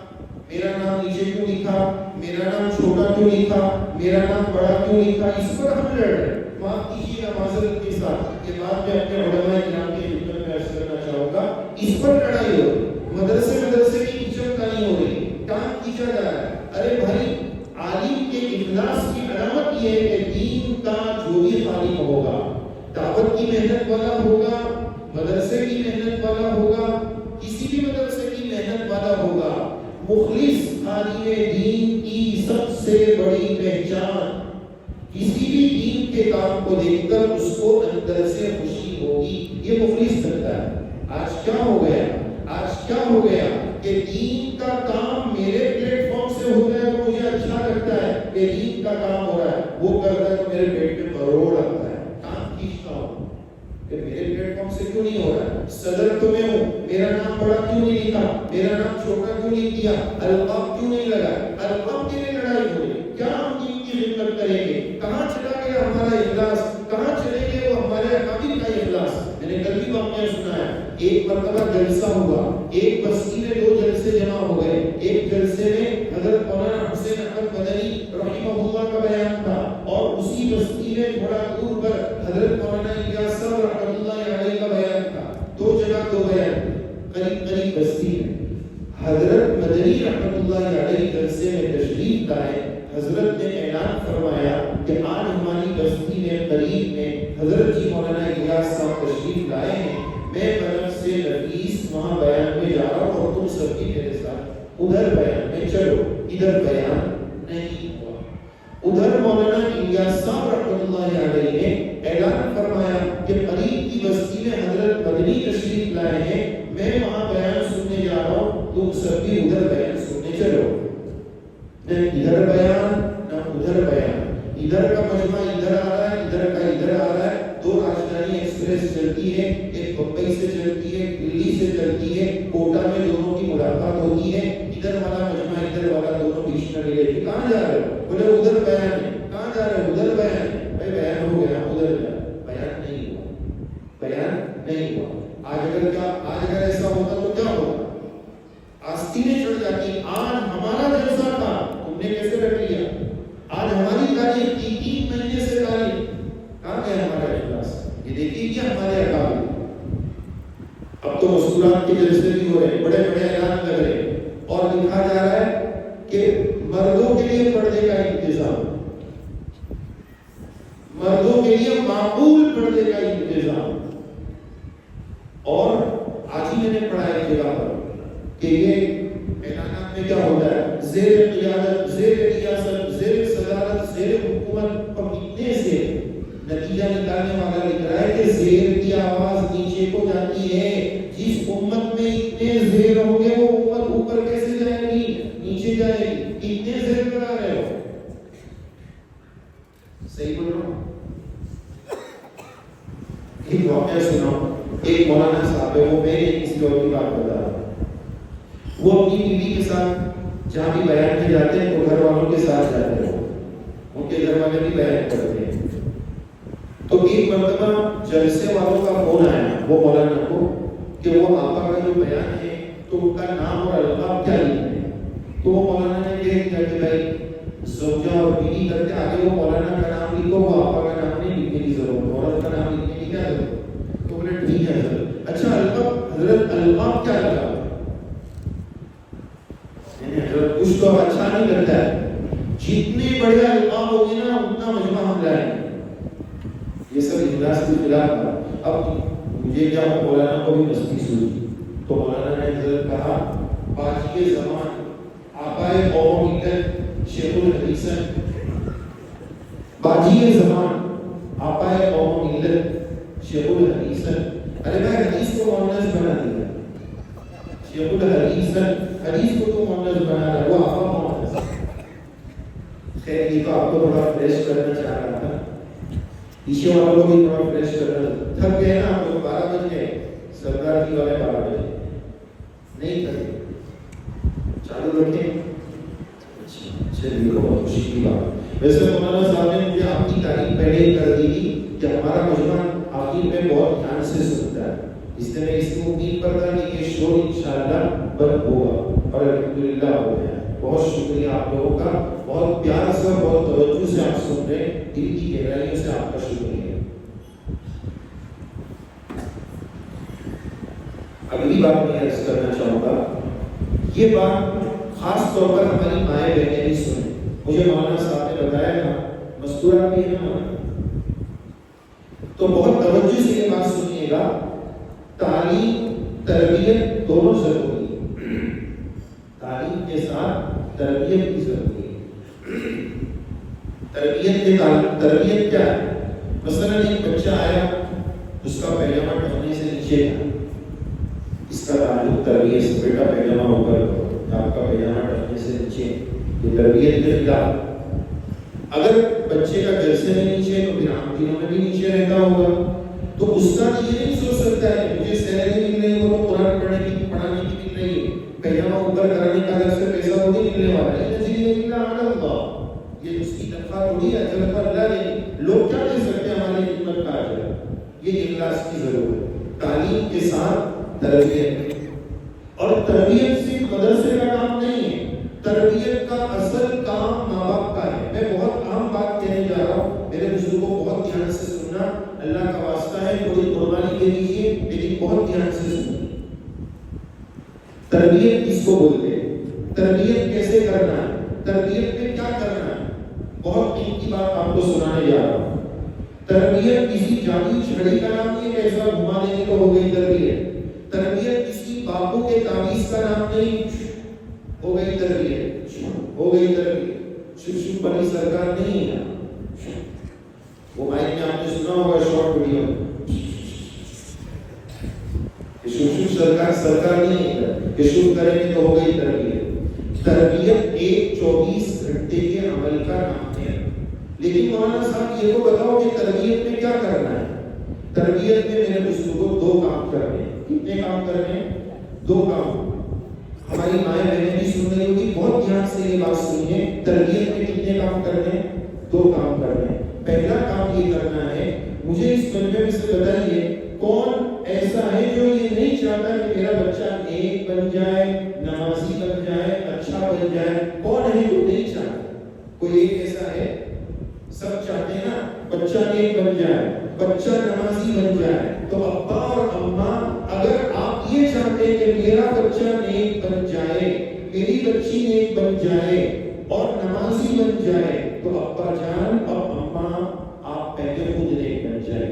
میرا نام نیچے کیوں لکھا، میرا نام چھوٹا کیوں لکھا، میرا نام بڑا کیوں لکھا، اس پر ہم لڑ رہے ہیں۔ معاف کیجیے معذرت کے ساتھ، یہ بات میں اپنے علماء کرام کی خدمت میں عرض کرنا چاہوں گا، اس پر لڑائی ہو رہی، مدرسے کی کیچڑ کانی ہو رہی، ٹانگ کھینچا جا رہا ہے۔ ارے بھائی، عالم کے اخلاص کی علامت یہ ہے کہ دین کا جو بھی خالق ہوگا، دعوت کی محنت والا ہوگا، مدرسے کی محنت والا ہوگا، کسی بھی مدرسے کی محنت والا ہوگا، مخلص عالم دین کی سب سے بڑی پہچان، کسی بھی دین کے کام کو دیکھ کر اس کو اندر سے خوشی ہوگی، یہ مخلص بنتا ہے۔ آج کیا ہو گیا کہ دین کا کام میرے پلیٹ فارم سے ہوتا ہے تو مجھے اچھا لگتا ہے کہ دین کا کام ہو رہا ہے، وہ کرتا ہے تو میرے پیٹ میں بروڑ آتا ہے، کام کھینچتا ہوں کہ میرے پلیٹ فارم سے کیوں نہیں ہو رہا ہے، صدر تو میں ہوں، میرا نام بڑا کیوں نہیں لکھا، میرا نام چھوٹا کیوں نہیں کیا، القاب کیوں نہیں لگا، القاب کے لیے لڑائی ہو رہی، کیا ہم دین کی خدمت کریں گے؟ کہاں چلا گیا ہمارا اخلاص؟ کہاں چلے گئے وہ ہمارے اکابر کا اخلاص؟ میں نے کل بھی واقعہ سنا ہے، ایک مرتبہ جلسہ ہوا، ایک بستی میں 2 جلسے جمع ہو گئے، ایک جلسے میں حضرت مولانا حسین احمد مدنی رحمہ اللہ کا بیان تھا، اور اسی بستی میں تھوڑا دور پر حضرت مولانا الیاس صاحب رحمۃ اللہ علیہ کا بیان تھا، 2 جگہ 2 بیان، قریب بستی میں۔ حضرت مدنی رحمۃ اللہ علیہ جلسے میں تشریف لائے، حضرت نے اعلان فرمایا کہ آج ہماری بستی میں قریب میں حضرت جی مولانا الیاس صاحب تشریف لائے ہیں، میں بلد سے نفیس وہاں بیان میں جا رہا ہوں اور تم سب بھی میرے ساتھ ادھر بیان میں چلو۔ ادھر بیان نہیں ہوا، ادھر مولانا الیاس صاحب رحمۃ اللہ علیہ نے اعلان فرمایا کہ قریب کی بستی میں حضرت مدنی تشریف لائے ہیں، میں وہاں بیان سننے جا رہا ہوں، تم سب بھی ادھر بیان سننے چلو۔ نہ ادھر بیان نہ ادھر بیان، ادھر کا مجمع ادھر آ رہا ہے، ادھر کا ادھر آ رہا ہے، 2 راجدھانی ایکسپریس چلتی ہے، ایک بمبئی سے چلتی ہے، دلی سے چلتی ہے، کوٹا میں دونوں کی ملاقات ہوتی ہے، ادھر والا مجمع ادھر والا دونوں بیچ میں ملے، کہاں جا رہے ہو؟ بولے ادھر بیان ہے، کہاں جا رہے ہو؟ ادھر بیان ہے، بھائی بیان ہو گیا، ادھر جا، بیان نہیں ہوا۔ آج اگر ایسا ہوتا تو کیا ہوگا؟ آستینیں چڑھ جاتی، آج ہمارا جلسہ تھا، تم نے کیسے رکھ لیا؟ آج ہماری تاریخ تھی، 3 مہینے سے تاریخ، کہاں گیا ہمارا اخلاص؟ یہ دیکھیے کیا ہمارے اکابر، اب تو مسکرات کے جلسے بھی ہو رہے، بڑے اعلان لگ رہے، اور لکھا جا رہا ہے کہ مردوں کے لیے پردے کا انتظام، مردوں کے لیے معقول پردے کا انتظام، اور آج ہی میں نے پڑھا ایک جگہ پر کہ یہ اعلانات میں کیا ہوتا ہے، زیر قیادت، زیر ریاست، زیر صدارت، زیر حکومت، اور اتنے سے نتیجہ نکالنے والا لکھ رہا ہے کہ زیر کی آواز نیچے کو جاتی ہے، جس امت میں اتنے زیر ہوں گے وہ امت اوپر کیسے جائے گی؟ کسی اور کی بات بتا رہا ہوں. وہ اپنی بیوی کے ساتھ جہاں بھی بیان میں جاتے ہیں تو گھر والوں کے ساتھ جاتے ہیں, ان کے گھر والے بھی بیان کرتے ہیں. تو ایک مرتبہ جلسے والوں کا فون آیا وہ مولانا کو کہ وہ آپا کا جو بیان ہے تو ان کا نام اور القاب کیا لکھنا ہے. تو وہ مولانا نے کہہ دیا کہ بھائی زوجہ اور بیوی کر کے آگے وہ مولانا کا نام لکھو, وہ آپا کا نام نہیں لکھنے کی ضرورت, عورت کا نام لکھنے کی کیا ضرورت. تو بولے ٹھیک ہے حضرت. اچھا القاب حضرت القاب کیا لگا, حضرت کچھ تو اچھا نہیں کرتا ہے, جتنے بڑے القاب ہوگی نا اتنا مجمع ہم لائیں. یہ سب اجلاس کے خلاف تھا. اب مجھے کیا مولانا کو بھی مستی سوچی تو مولانا نے حضرت کہا باقی زمان آقائے قوم ملت شیخ الحدیثن, باقی زمان آقائے قوم ملت شیخ الحدیثن. ارے بھائی حدیث کو مونس بنا دیا, شیخ الحدیثن حدیث کو تو مونس بنا رہا, وہ آقا مونس. خیر یہ تو آپ کو تھوڑا فریش کرنا چاہ رہا تھا, پیچھے والوں کو بھی تھوڑا فریش کرنا تھک گئے نا. آپ لوگ 12 بج گئے, سردار جی والے 12 بجے نہیں تھے, چالو رکھیں. چلیے بہت خوشی کی بات. ویسے مولانا صاحب نے مجھے آپ کی تعریف پہلے ہی کر دی تھی کہ ہمارا مجمع آخر میں بہت دھیان سے سنتا ہے, اس طرح اس کی امید پر تھا کہ یہ شور انشاءاللہ بند ہوگا اور الحمدللہ ہو گیا. بہت شکریہ آپ لوگوں کا, بہت پیار سے بہت توجہ سے آپ سن رہے ہیں, دل کی گہرائیوں سے آپ کا شکریہ. اگلی بات میں عرض کرنا چاہوں گا, یہ بات خاص طور پر ہماری مائیں بہنیں بھی سنیں. مجھے مولانا صاحب نے بتایا تھا مستورہ بھی ہے نا, تو بہت توجہ سے یہ بات سنیے گا. تعلیم تربیت دونوں ضروری ہے, تعلیم کے ساتھ تربیت بھی ضروری ہے. تربیت کیا ہے؟ مثلا ایک بچہ آیا, اس کا پیجامہ ٹھہرنے سے نیچے تھا, اس کا تعلق تربیت سے. بیٹا پیجامہ اوپر, آپ کا پیجامہ ٹھہرنے سے نیچے, یہ تربیت کے خلاف. اگر بچے کا جلسے میں نیچے تو پھر عام دنوں میں بھی نیچے رہتا ہوگا. تو استاد یہ نہیں سوچ سکتا ہے کہ مجھے سیلری مل رہی ہو تو قرآن پڑھانے کی مل رہی ہے, پیجامہ اوپر کرانے کا اگر سے پیسہ وہ نہیں ملنے والا ہے. یہ اس کی تنخواہ تھوڑی ہے, اجر پر اللہ نہیں. لوگ کیا کہہ سکتے ہیں ہماری خدمت کا اجر. یہ اخلاص کی ضرورت ہے. تعلیم کے ساتھ تربیت, اور تربیت صرف مدرسے کا کام نہیں ہے, تربیت کا اصل کام ماں باپ کا ہے. میں بہت اہم بات کہنے جا رہا ہوں, میرے بزرگوں بہت دھیان سے سننا, اللہ کا واسطہ ہے, تھوڑی قربانی دے دیجیے لیکن بہت دھیان سے سننا. تربیت کس کو بولتے ہیں, تربیت کیسے کرنا ہے, تربیت میں کیا کرنا ہے. بہت قیمتی بات آپ کو سنانے جا رہا ہوں. تربیت کسی جادوئی چھڑی کا نام نہیں ہے کہ ایسا گھما دینے کو ہو گئی تربیت. تربیت کسی باپو کے تعویذ کا نام نہیں, ہو گئی تربیت, ہو گئی تربیت. شیشو بڑی سرکار نہیں ہے. وہ مائک میں آپ نے سنا ہوگا شارٹ ویڈیو, شیشو سرکار نہیں ہے کہ شروع کریں گے تو ہو گئی تربیت. تربیت ایک 24 گھنٹے کے عمل کا نام ہے. لیکن مولانا صاحب یہ تو بتاؤ کہ تربیت میں کیا کرنا ہے. تربیت میں میرے بزرگوں 2 کام کرنے ہیں. کتنے کام کرنے ہیں؟ 2 کام. ہماری مائیں بہنیں بھی سن رہی ہوگی, بہت دھیان سے یہ بات سنیے. تربیت میں کتنے کام کرنے ہیں؟ 2 کام کرنے ہیں. پہلا کام یہ کرنا ہے, مجھے اس مجمع میں سے بتائیے کون ایسا ہے جو یہ نہیں چاہتا کہ میرا بچہ نیک بن جائے, نمازی بن جائے, اچھا بن جائے. کون ہے جو نہیں چاہتا؟ کوئی ایک ایسا ہے؟ سب چاہتے ہیں نا بچہ نیک بن جائے, بچہ نمازی بن جائے. تو ابا اور اماں اگر آپ یہ چاہتے ہیں کہ میرا بچہ نیک بن جائے, میری بچی نیک بن جائے اور نمازی بن جائے, تو ابا جان اور اماں آپ پہلے خود نیک بن جائے.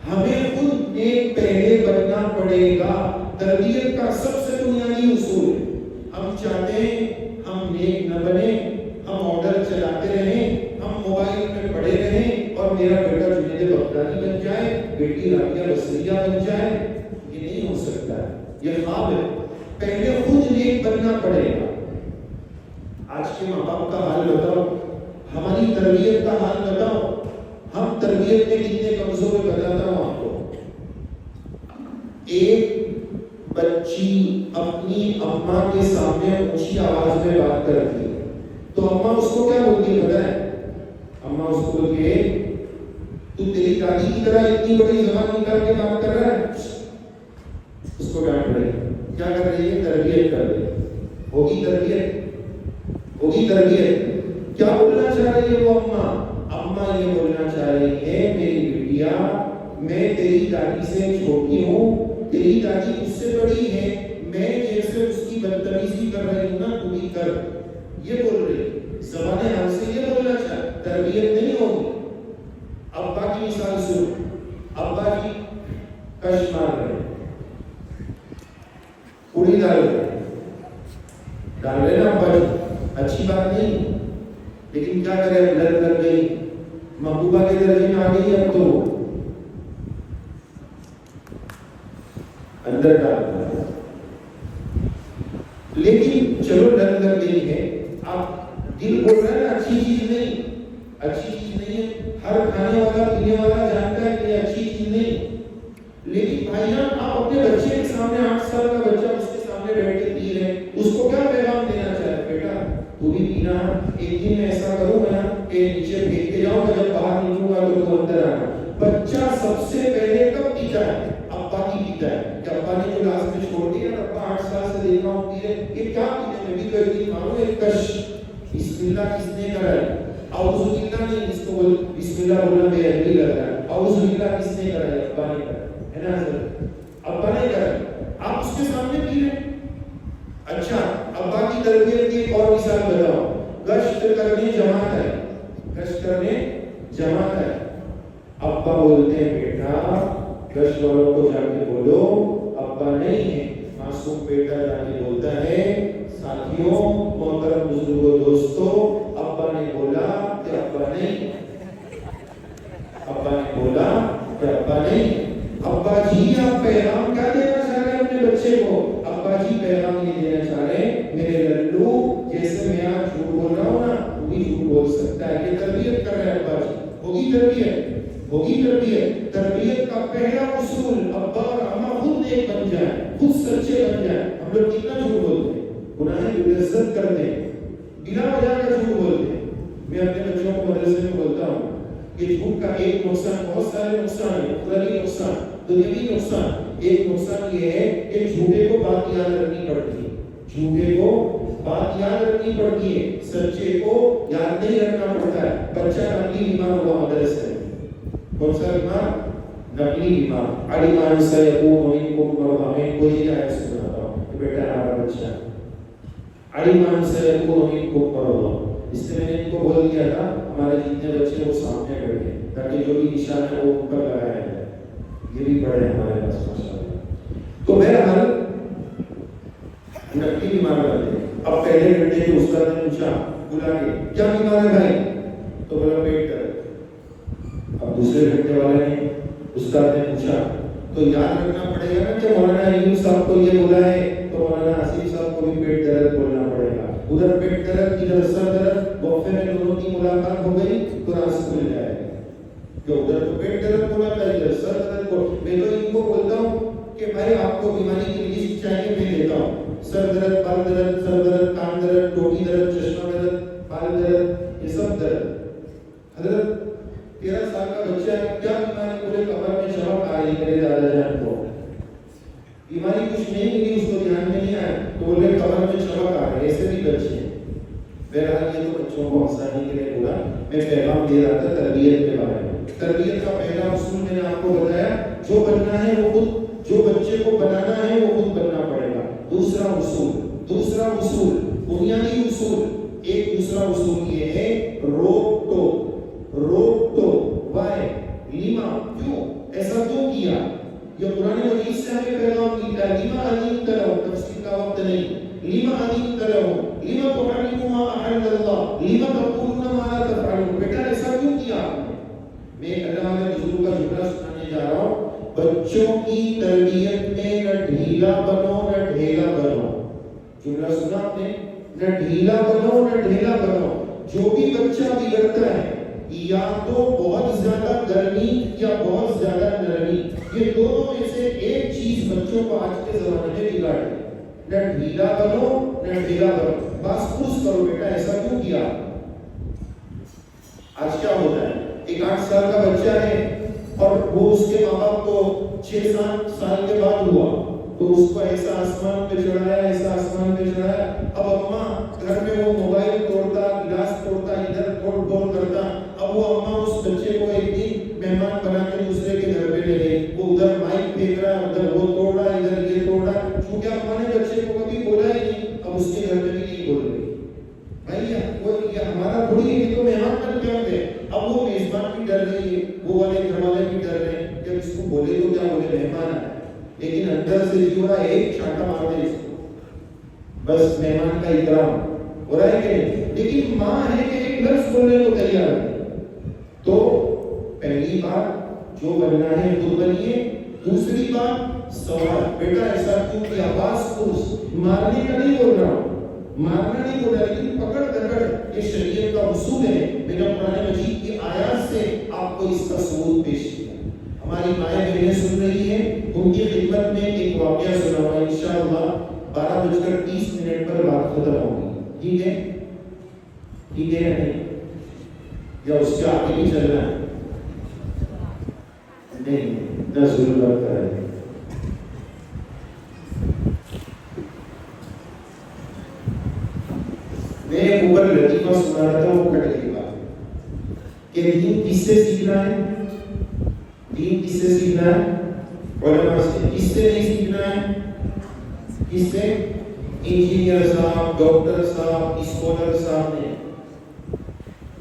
ہمیں خود نیک پہلے بننا پڑے گا. تربیت کا سب سے بنیادی اصول ہے. ہم چاہتے ہیں ہم نیک نہ بنے, ہم آرڈر چلاتے رہیں, ہم موبائل میں پڑے رہیں اور میرا بیٹا جنید بغدادی بن جائے, بیٹی رابعہ بصریہ بن جائے. یہ نہیں ہو سکتا ہے, یہ خواب ہے. پہلے خود نیک بننا پڑے گا. آج کے ماں باپ کا حال بتاؤ, ہماری تربیت کا حال بتاؤ. ہم تربیت میں کتنے کمزور ہیں بتاتا ہوں آپ کو. ایک بچی اپنی اماں کے سامنے اونچی آواز میں بات کرتی ہے تو اماں اس کو کیا بولتی ہے پتہ ہے؟ اماں اس کو بولتی ہے تو تیری دادی کی طرح اتنی بڑی زبان نکال کے بات کر رہا ہے. اس کو ڈانٹ رہی ہے. کیا کر رہی ہے؟ تربیت کر رہی ہے. ہوگی تربیت؟ ہوگی تربیت؟ کیا بولنا چاہ رہی ہے وہ اماں؟ اماں یہ بولنا چاہ رہی ہے میری بیٹیا میں تیری دادی سے چھوٹی ہوں، تیری دادی مجھ سے بڑی ہے، میں جیسے اس کی بدتمیزی کر رہی ہوں نا تو بھی کر. یہ بول رہی زبان حال سے یہ بولنا چاہ. تربیت نہیں ہوگی. ابا کی مثال سنو. ابا جی کش مار رہے پوری ڈال رہے نا ابا جی، اچھی بات نہیں لیکن کیا کرے اب لت لگ گئی، محبوبہ کے درجے میں آ گئی اب تو اندر ڈال رہا. لیکن چلو لت لگ گئی ہے، آپ دل بول رہا ہے نا اچھی چیز نہیں، اچھی چیز نہیں ہے. ہر کھانے والا پینے والا جانتا ہے کہ یہ اچھی چیز نہیں. لیکن بھائیان آپ اپنے بچے کے سامنے 8 سال کا بچہ اس کے سامنے بیٹھ کے پی رہے اس کو کیا پیغام دینا چاہے؟ بیٹا تو بھی پینا، ایک دن ایسا کروں میں کہ نیچے پھینک کے جاؤں گا، جب باہر نکلوں گا تو اندر آنا. بچہ سب سے پہلے کب پیتا ہے؟ ابا کی پیتا ہے. کہ ابا نے جو لاسٹ میں چھوڑ دیا نا، ابا 8 سال سے دیکھ رہا ہوں پی رہے، یہ کیا پینے میں بھی تو ایک دن مانو ایک کش بسم اللہ کس نے کرا ہے؟ اعوذ باللہ نہیں، اس کو بول بسم اللہ بولنا بے ادبی لگ رہا ہے. اعوذ باللہ کس نے کرا ہے؟ ابا نے کرا ہے نا حضرت، ابا نے کرا. آپ اس کے سامنے پی رہے. اچھا ابا کی تربیت کی ایک اور مثال بتاؤ. گشت کرنے جماعت ہے، گشت کرنے جماعت ہے. ابا بولتے ہیں بیٹا گشت والوں کو جا کے بولو ابا نہیں ہے. معصوم بیٹا جا کے بولتا ہے ساتھیوں محترم بزرگوں دوستو ابا نے بولا کہ ابا نہیں، ابا نے بولا کہ ابا نہیں. ابا جی آپ پیغام کیا دینا چاہ رہے ہیں اپنے بچے کو؟ ابا جی پیغام یہ دینا چاہ رہے ہیں میرے للو جیسے میں آج جھوٹ بول رہا ہوں نا وہ بھی جھوٹ بول سکتا ہے. یہ تربیت کر رہے ہیں ابا جی. ہوگی تربیت؟ ہوگی تربیت. تربیت کا پہلا اصول ابا اور اماں خود نیک بن جائیں، خود سچے بن جائیں. ہم لوگ کتنا جھوٹ بولتے ہیں، گناہ کی عزت کرتے ہیں، بلا وجہ کا جھوٹ بولتے ہیں. میں اپنے بچوں کو مدرسے میں بولتا ہوں کہ جھوٹ کا ایک نقصان، بہت سارے نقصان ہیں، اخروی نقصان، دنیاوی نقصان. ایک نقصان یہ ہے کہ جھوٹے کو بات یاد رکھنی پڑتی ہے، جھوٹے کو بات یاد رکھنی پڑتی ہے، سچے کو یاد نہیں رکھنا پڑتا ہے. بچہ نقلی بیمار ہوا مدرسے میں. کون سا بیمار؟ نقلی بیمار. علمان سیکون منکم مرضی. میں کوئی یہ آیت سناتا ہوں کہ بیٹا ہمارا بچہ علمان سیکون منکم مرضی. اس سے میں نے ان کو بول دیا تھا ہمارے جتنے بچے وہ سامنے بیٹھے تاکہ جو بھی نشان ہے وہ اوپر لگایا جائے. یہ بھی پڑھے ہمارے پاس ماشاءاللہ. تو بہرحال نقلی بیمار بنتے. اب پہلے گھنٹے کے استاد نے پوچھا بلا کے کیا بیمار ہے بھائی؟ تو بولا پیٹ درد. اب دوسرے گھنٹے والے نے استاد نے پوچھا تو یاد رکھنا پڑے گا نا کہ مولانا ایوب صاحب کو یہ بولا ہے تو مولانا حسین صاحب کو بھی پیٹ درد بولنا پڑے گا. ادھر پیٹ درد ادھر سر درد، وقفے میں دونوں کی ملاقات ہو گئی تو راز کھل جائے گا کہ ادھر تو پیٹ درد بولا تھا ادھر سر درد کو. میں تو ان کو بولتا ہوں کہ بھائی آپ کو بیماری کی لسٹ چاہیے میں دیتا ہوں. سر درد، بال درد، سر درد، کان درد، ٹوٹی درد، چشمہ درد، بال درد، یہ سب درد. حضرت 13 سال کا بچہ ہے کیا بیماری؟ پورے قبر میں چمک آ رہی میرے دادا جان کو. بیماری کچھ نہیں ملی اس کو دھیان میں نہیں آیا تو بولے قبر میں چمک آ رہی. ایسے بھی بچے ہیں. بہرحال یہ تو بچوں کو ہنسانے کے لیے بولا. میں پیغام دے رہا تھا تربیت کے بارے میں. تربیت کا پہلا اصول میں نے آپ کو بتایا جو بننا ہے وہ خود، جو بچے کو بنانا ہے وہ خود بننا پڑے گا. دوسرا اصول بنیادی اصول، ایک دوسرا اصول یہ ہے روک ٹوک. وائے لیما کیوں ایسا کیوں کیا؟ یہ قرآن مجید سے ہمیں پیغام ملتا ہے. لیما علیم کرو، تفسیر کا وقت نہیں. لیما علیم کرو، لیما تحرمون ما احل اللہ، لیما تقولون ما لا تفعلون. بیٹا ایسا کیوں کیا آپ نے؟ میں اللہ کے بزرگ کا جملہ سنانے جا رہا ہوں. بچوں کی تربیت میں نہ ڈھیلا بنو نہ ڈھیلا بنو. جملہ سنا آپ نے؟ نہ ڈھیلا بنو نہ ڈھیلا بنو. جو بھی بچہ بگڑتا ہے یا تو بہت زیادہ گرمی یا بہت زیادہ نرمی، یہ دونوں میں سے ایک چیز بچوں کو آج کے زمانے میں بگاڑ ہے۔ نہ ڈھیلا بنو نہ ڈھیلا بنو، بس پوچھ کرو بیٹا ایسا کیوں کیا۔ آج کیا ہوتا ہے، ایک 8 سال کا بچہ ہے اور وہ اس کے ماں باپ کو 6-7 سال کے بعد ہوا تو اس کو ایسا آسمان پہ چڑھایا، ایسا آسمان پہ چڑھایا۔ اب اماں گھر میں وہ موبائل توڑتا، گلاس توڑتا، ادھر توڑ پھوڑ کرتا۔ اب وہ اماں اس بچے کو ایک دن مہمان بنا کے دوسرے کے گھر پہ لے گئی، وہ ادھر مائک پھینک رہا، ادھر وہ توڑ رہا، ادھر یہ توڑ رہا، چونکہ اماں نے بچے کو کبھی بولا ہی نہیں، اب اس کے گھر پہ بھی نہیں بول رہی۔ بھائی یہ ہمارا تھوڑی ہے، یہ تو مہمان بن کے ہوتے ہیں۔ اب وہ میزبان بھی ڈر رہی ہے، وہ والے گھر والے بھی ڈر رہے ہیں، جب اس کو بولے تو کیا بولے، مہمان آئے، لیکن اندر سے جو ہے ایک چھاٹا مار دے اس کو، بس مہمان کا اکرام ہو رہا ہے کہ نہیں۔ لیکن ماں ہے کہ ایک لفظ بولنے کو تیار ہے۔ تو پہلی بات جو بننا ہے خود بنیے، دوسری بات سوال، بیٹا ایسا کیوں کیا، آواز پوچھ، مارنے کا نہیں بول رہا ہوں، مارنا نہیں بول رہا، لیکن پکڑ دکڑ یہ شریعت کا اصول ہے۔ میں نے قرآن مجید کی آیات سے آپ کو اس کا ثبوت پیش کیا۔ ہماری مائیں بہنیں سن رہی ہیں، ان کی خدمت میں ایک واقعہ سناؤں گا، انشاءاللہ 12:30 پر بات ختم ہوگی، ٹھیک ہے؟ ٹھیک ہے یا نہیں، یا اس کے آگے بھی چلنا ہے؟ نہیں، نہ ضرورت ہے۔ میں اوپر لطیفہ سنا رہا تھا، وہ کٹ گئی بات کہ دین کس سے سیکھنا ہے، دین کس سے سیکھنا ہے، علماء سے۔ کس سے نہیں سیکھنا ہے، کس سے، انجینئر صاحب، ڈاکٹر صاحب، اسکالر صاحب نے۔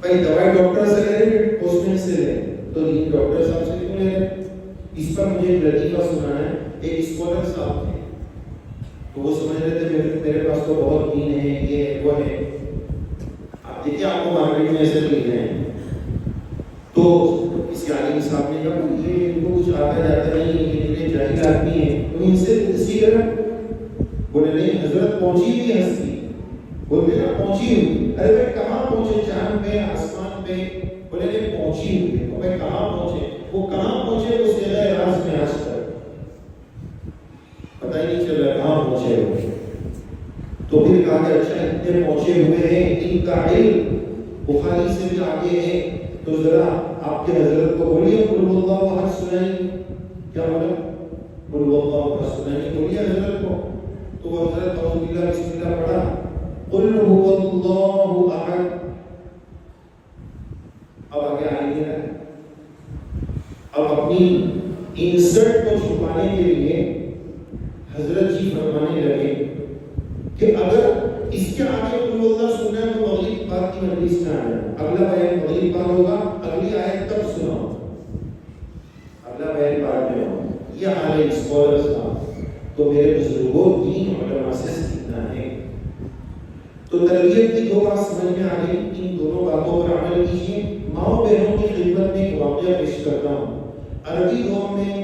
بھائی دوائی ڈاکٹر سے لے رہے، پوسٹ مین سے لے رہے، تو دین ڈاکٹر صاحب سے کیوں لے رہے؟ اس پر مجھے ایک لطیفہ سنانا ہے۔ ایک اسکالر صاحب تھے، تو وہ سمجھ رہے تھے میرے پاس تو بہت دین ہے، یہ وہ ہے۔ آپ دیکھیے، آپ کو مارکیٹ میں ایسے مل رہے ہیں، تو اس عالم صاحب نے کہا یہ ان کو کچھ آتا جاتا نہیں، یہ جاہل آدمی ہے، تو ان سے اسی طرح بولے نہیں، حضرت پہنچی ہوئی ہستی، بولتے نا پہنچی ہوئی۔ ارے بھائی کہاں پہنچے، چاند پہ، آسمان پہ؟ بولے نہیں پہنچی ہوئی ہے۔ بھائی کہاں پہنچے، وہ کہاں پہنچے، وہ سیدھا راز میں آج تک پتہ ہی نہیں چل رہا کہاں پہنچے ہوئے۔ تو پھر کہا کہ اچھا اتنے پہنچے ہوئے ہیں، ان کا علم بخاری سے بھی آگے ہے، تو ذرا آپ کے حضرت کو بولیے قل هو اللہ احد سنائی۔ کیا بولا؟ قل هو اللہ احد سنائی، بولیے حضرت کو۔ تو وہ حضرت اعوذ باللہ بسم اللہ پڑھا، قل هو اللہ احد۔ اب آگے آئیے نا، اب اپنی انسلٹ کو چھپانے کے لیے حضرت جی فرمانے لگے کہ اگر اس کے آگے قل اللہ سننا ہے تو مغرب بعد کی مجلس میں آنا، اگلا بیان مغرب بعد ہوگا، اگلی آیت تب سناؤ، اگلا بیان بعد میں ہوگا۔ یہ حال ہے اسکالرز کا۔ تو میرے بزرگوں، دین علماء سے سیکھنا ہے۔ تو تربیت کی 2 بات سمجھ میں آ گئی، ان دونوں باتوں پر عمل کیجیے۔ ماؤں بہنوں کی خدمت میں ایک واقعہ پیش کرتا ہوں۔ عربی دور میں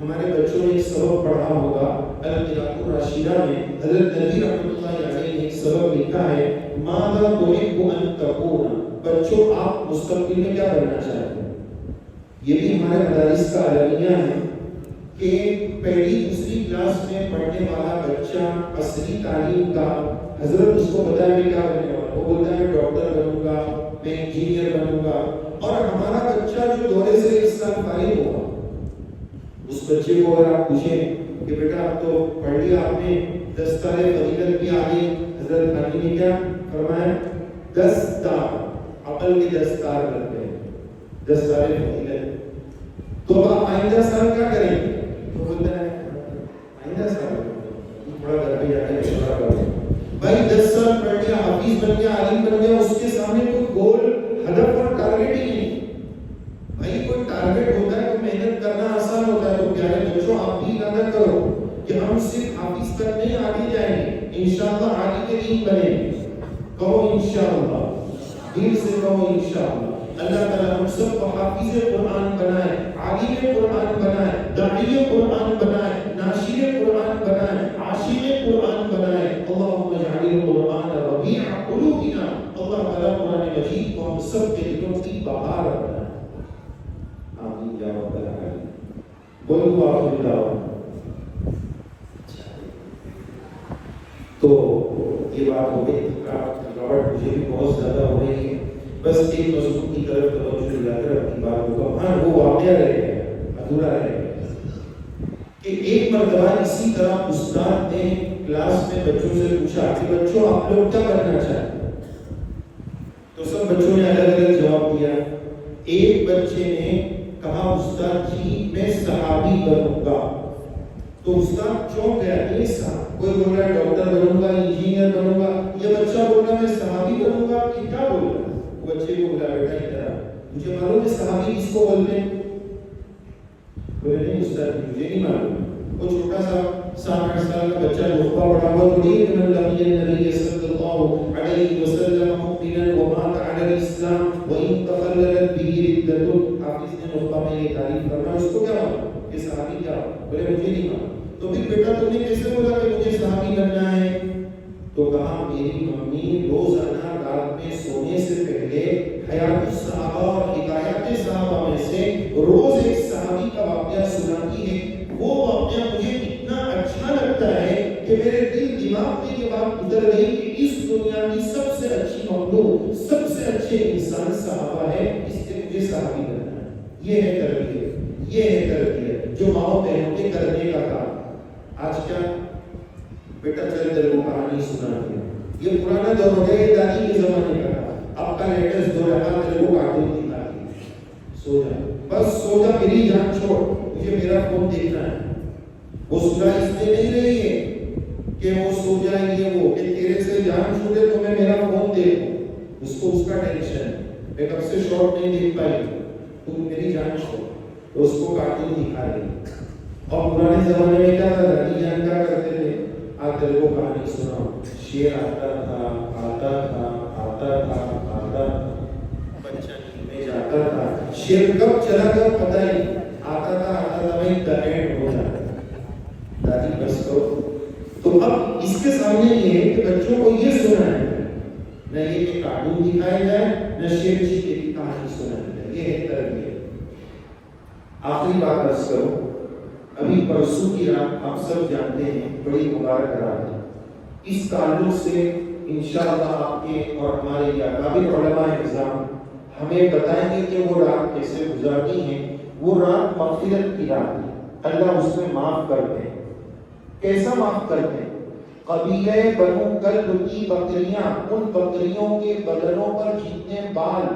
ہمارے بچوں نے ایک سبق پڑھا ہوگا، القراءۃ الراشدہ میں حضرت نبی رحمۃ اللہ علیہ نے ایک سبق لکھا ہے، ماذا تحب ان تکون، بچوں آپ مستقبل میں کیا بننا چاہتے ہیں؟ یہ بھی ہمارے مدارس کا اعلامیہ ہے کہ پہلی دوسری کلاس میں پڑھنے والا بچہ عصری تعلیم کا، حضرت اس کو بتایا میں کیا بننے والا، وہ بولتا ہے میں ڈاکٹر بنوں گا، میں انجینئر بنوں گا۔ اور ہمارا بچہ جو دورے سے اس سال فارغ ہوگا، اس بچے کو اگر آپ پوچھیں کہ بیٹا آپ تو پڑھ لیا آپ نے، دستار فضیلت بھی آگے، حضرت خانی نے کیا فرمایا، 10 تار عقل کے 10 تار کرتے ہیں، دستار فضیلت۔ تو آپ آئندہ سال کیا کریں گے؟ تو بولتا ہے آئندہ سال تھوڑا گھر پہ جا کے چھوڑا کرو۔ بھائی 10 سال پڑھ لیا، حافظ بن گیا، عالم بن گیا، اس کے سامنے کوئی گول، ہدف اور ٹارگیٹ ہی نہیں۔ بھائی کوئی ٹارگیٹ ہوتا ہے تو محنت کرنا آسان ہوتا ہے۔ تو پیارے بچوں آپ بھی ارادہ کرو کہ ہم صرف حافظ تک نہیں آگے جائیں گے، انشاءاللہ آگے کے دین بنیں گے۔ کہو انشاءاللہ، دل سے کہو انشاءاللہ۔ اللہ تعالیٰ ہم سب کو حافظ قرآن بنائے، عالم قرآن بنائے، داعی قرآن بنائے، ناشر قرآن بنائے، عاشق قرآن بنائے۔ اللہم اجعل القرآن ربیع قلوبنا۔ اللہ تعالیٰ قرآن مجید کو ہم سب کے دلوں کی بہار بنائے. آمین یا رب العالمین. بولو آخر دعوانا. تو یہ بات ہو گئی. تھکاوٹ مجھے بھی بہت زیادہ ہو رہی ہے. بس ایک مضمون کی طرف توجہ دلا کر اپنی بات کو ہاں وہ واقعہ رہ گیا, ادھورا رہ گیا کہ ایک مرتبہ اسی طرح استاد نے کلاس میں بچوں سے پوچھا کہ بچوں آپ لوگ کیا کرنا چاہتے ہیں؟ تو سب بچوں نے الگ الگ جواب دیا. ایک بچے نے کہا استاد جی میں صحابی بنوں گا. تو استاد چونک گیا. کوئی بول رہا ہے ڈاکٹر بنوں گا, انجینئر بنوں گا. یہ بچہ بول رہا میں صحابی بنوں گا. کیا بول رہا ہے؟ بچے کو بولا بیٹا ادھر مجھے معلوم ہے صحابی کس کو بولتے ہیں؟ بولے نہیں استاد مجھے نہیں معلوم. وہ چھوٹا سا 7-8 سال کا بچہ نخبہ پڑھا ہوا تھوڑی ہے کہ من لقی النبی صلی اللہ علیہ وسلم مؤمنا ومات علی الاسلام وان تخللت به ردۃ. حافظ نے نخبہ میں یہ تعریف فرمایا. اس کو کیا معلوم کہ صحابی کیا ہو؟ بولے مجھے نہیں معلوم. تو پھر بیٹا تم نے کیسے بولا کہ مجھے صحابی بننا ہے؟ تو کہا میری ممی روزانہ رات میں سونے سے پہلے حیات الصحابہ اور حکایات صحابہ میں سے روز ایک صحابی کا واقعہ سناتی ہے. وہ واقعہ مجھے اتنا اچھا لگتا ہے کہ میرے دل دماغ میں یہ بات اتر گئی کہ اس دنیا کی سب سے اچھی مخلوق, سب سے اچھے انسان صحابہ ہے. اس لیے مجھے صحابی بننا ہے. یہ ہے تربیت, یہ ہے تربیت جو ماؤں بہنوں کے کرنے کا کام. آج کیا بیٹا چل تیرے کو کہانی سناتی ہے. یہ پرانا دور ہو گیا, یہ دادی کے زمانے کا تھا. اب کا لیٹسٹ دور ہے, تیرے کو کارٹون دکھاتی ہے. سو جا, بس سو جا, میری جان چھوڑ, مجھے میرا فون دیکھنا ہے. وہ سنا اس میں نہیں رہی ہے کہ وہ سو جائیں گے, وہ کہ تیرے سے جان چھوڑے تو میں میرا فون دیکھوں. اس کو اس کا ٹینشن ہے, میں کب سے شارٹ نہیں دیکھ پائی, تو میری جان چھوڑ. تو اس کو کارٹون دکھا رہی. اور پرانے زمانے میں کیا تھا, دادی جان کیا کرتے تھے, تیرے کو کہانی سناؤ. شیر آتا تھا, آتا تھا, آتا تھا, آتا تھا, بچہ نیند میں جاتا تھا. شیر کب چلا گیا پتہ ہی نہیں. آتا تھا, میں اینڈ ہو جاتا. دادی بس کرو. تو اب اس کے سامنے یہ ہے کہ بچوں کو یہ سنا ہے, نہ یہ کہ کارٹون دکھایا جائے, نہ شیر چیتے کی کہانی سنائی جائے. یہ ہے تربیت. آخری بات عرض کرو. ابھی پرسوں کی رات آپ سب جانتے ہیں بڑی مبارک رات ہے. اس تعلق سے انشاءاللہ آپ کے اور ہمارے اکابر علماء نظام ہمیں بتائیں گے کہ وہ رات کیسے گزارتی ہیں. وہ رات مغفرت کی رات ہے. اللہ اس میں معاف کرتے ہیں. کیسا معاف کرتے ہیں؟ قبیلہ بنو کلب کی بکریاں, ان بکریوں کے بدنوں پر جتنے بال,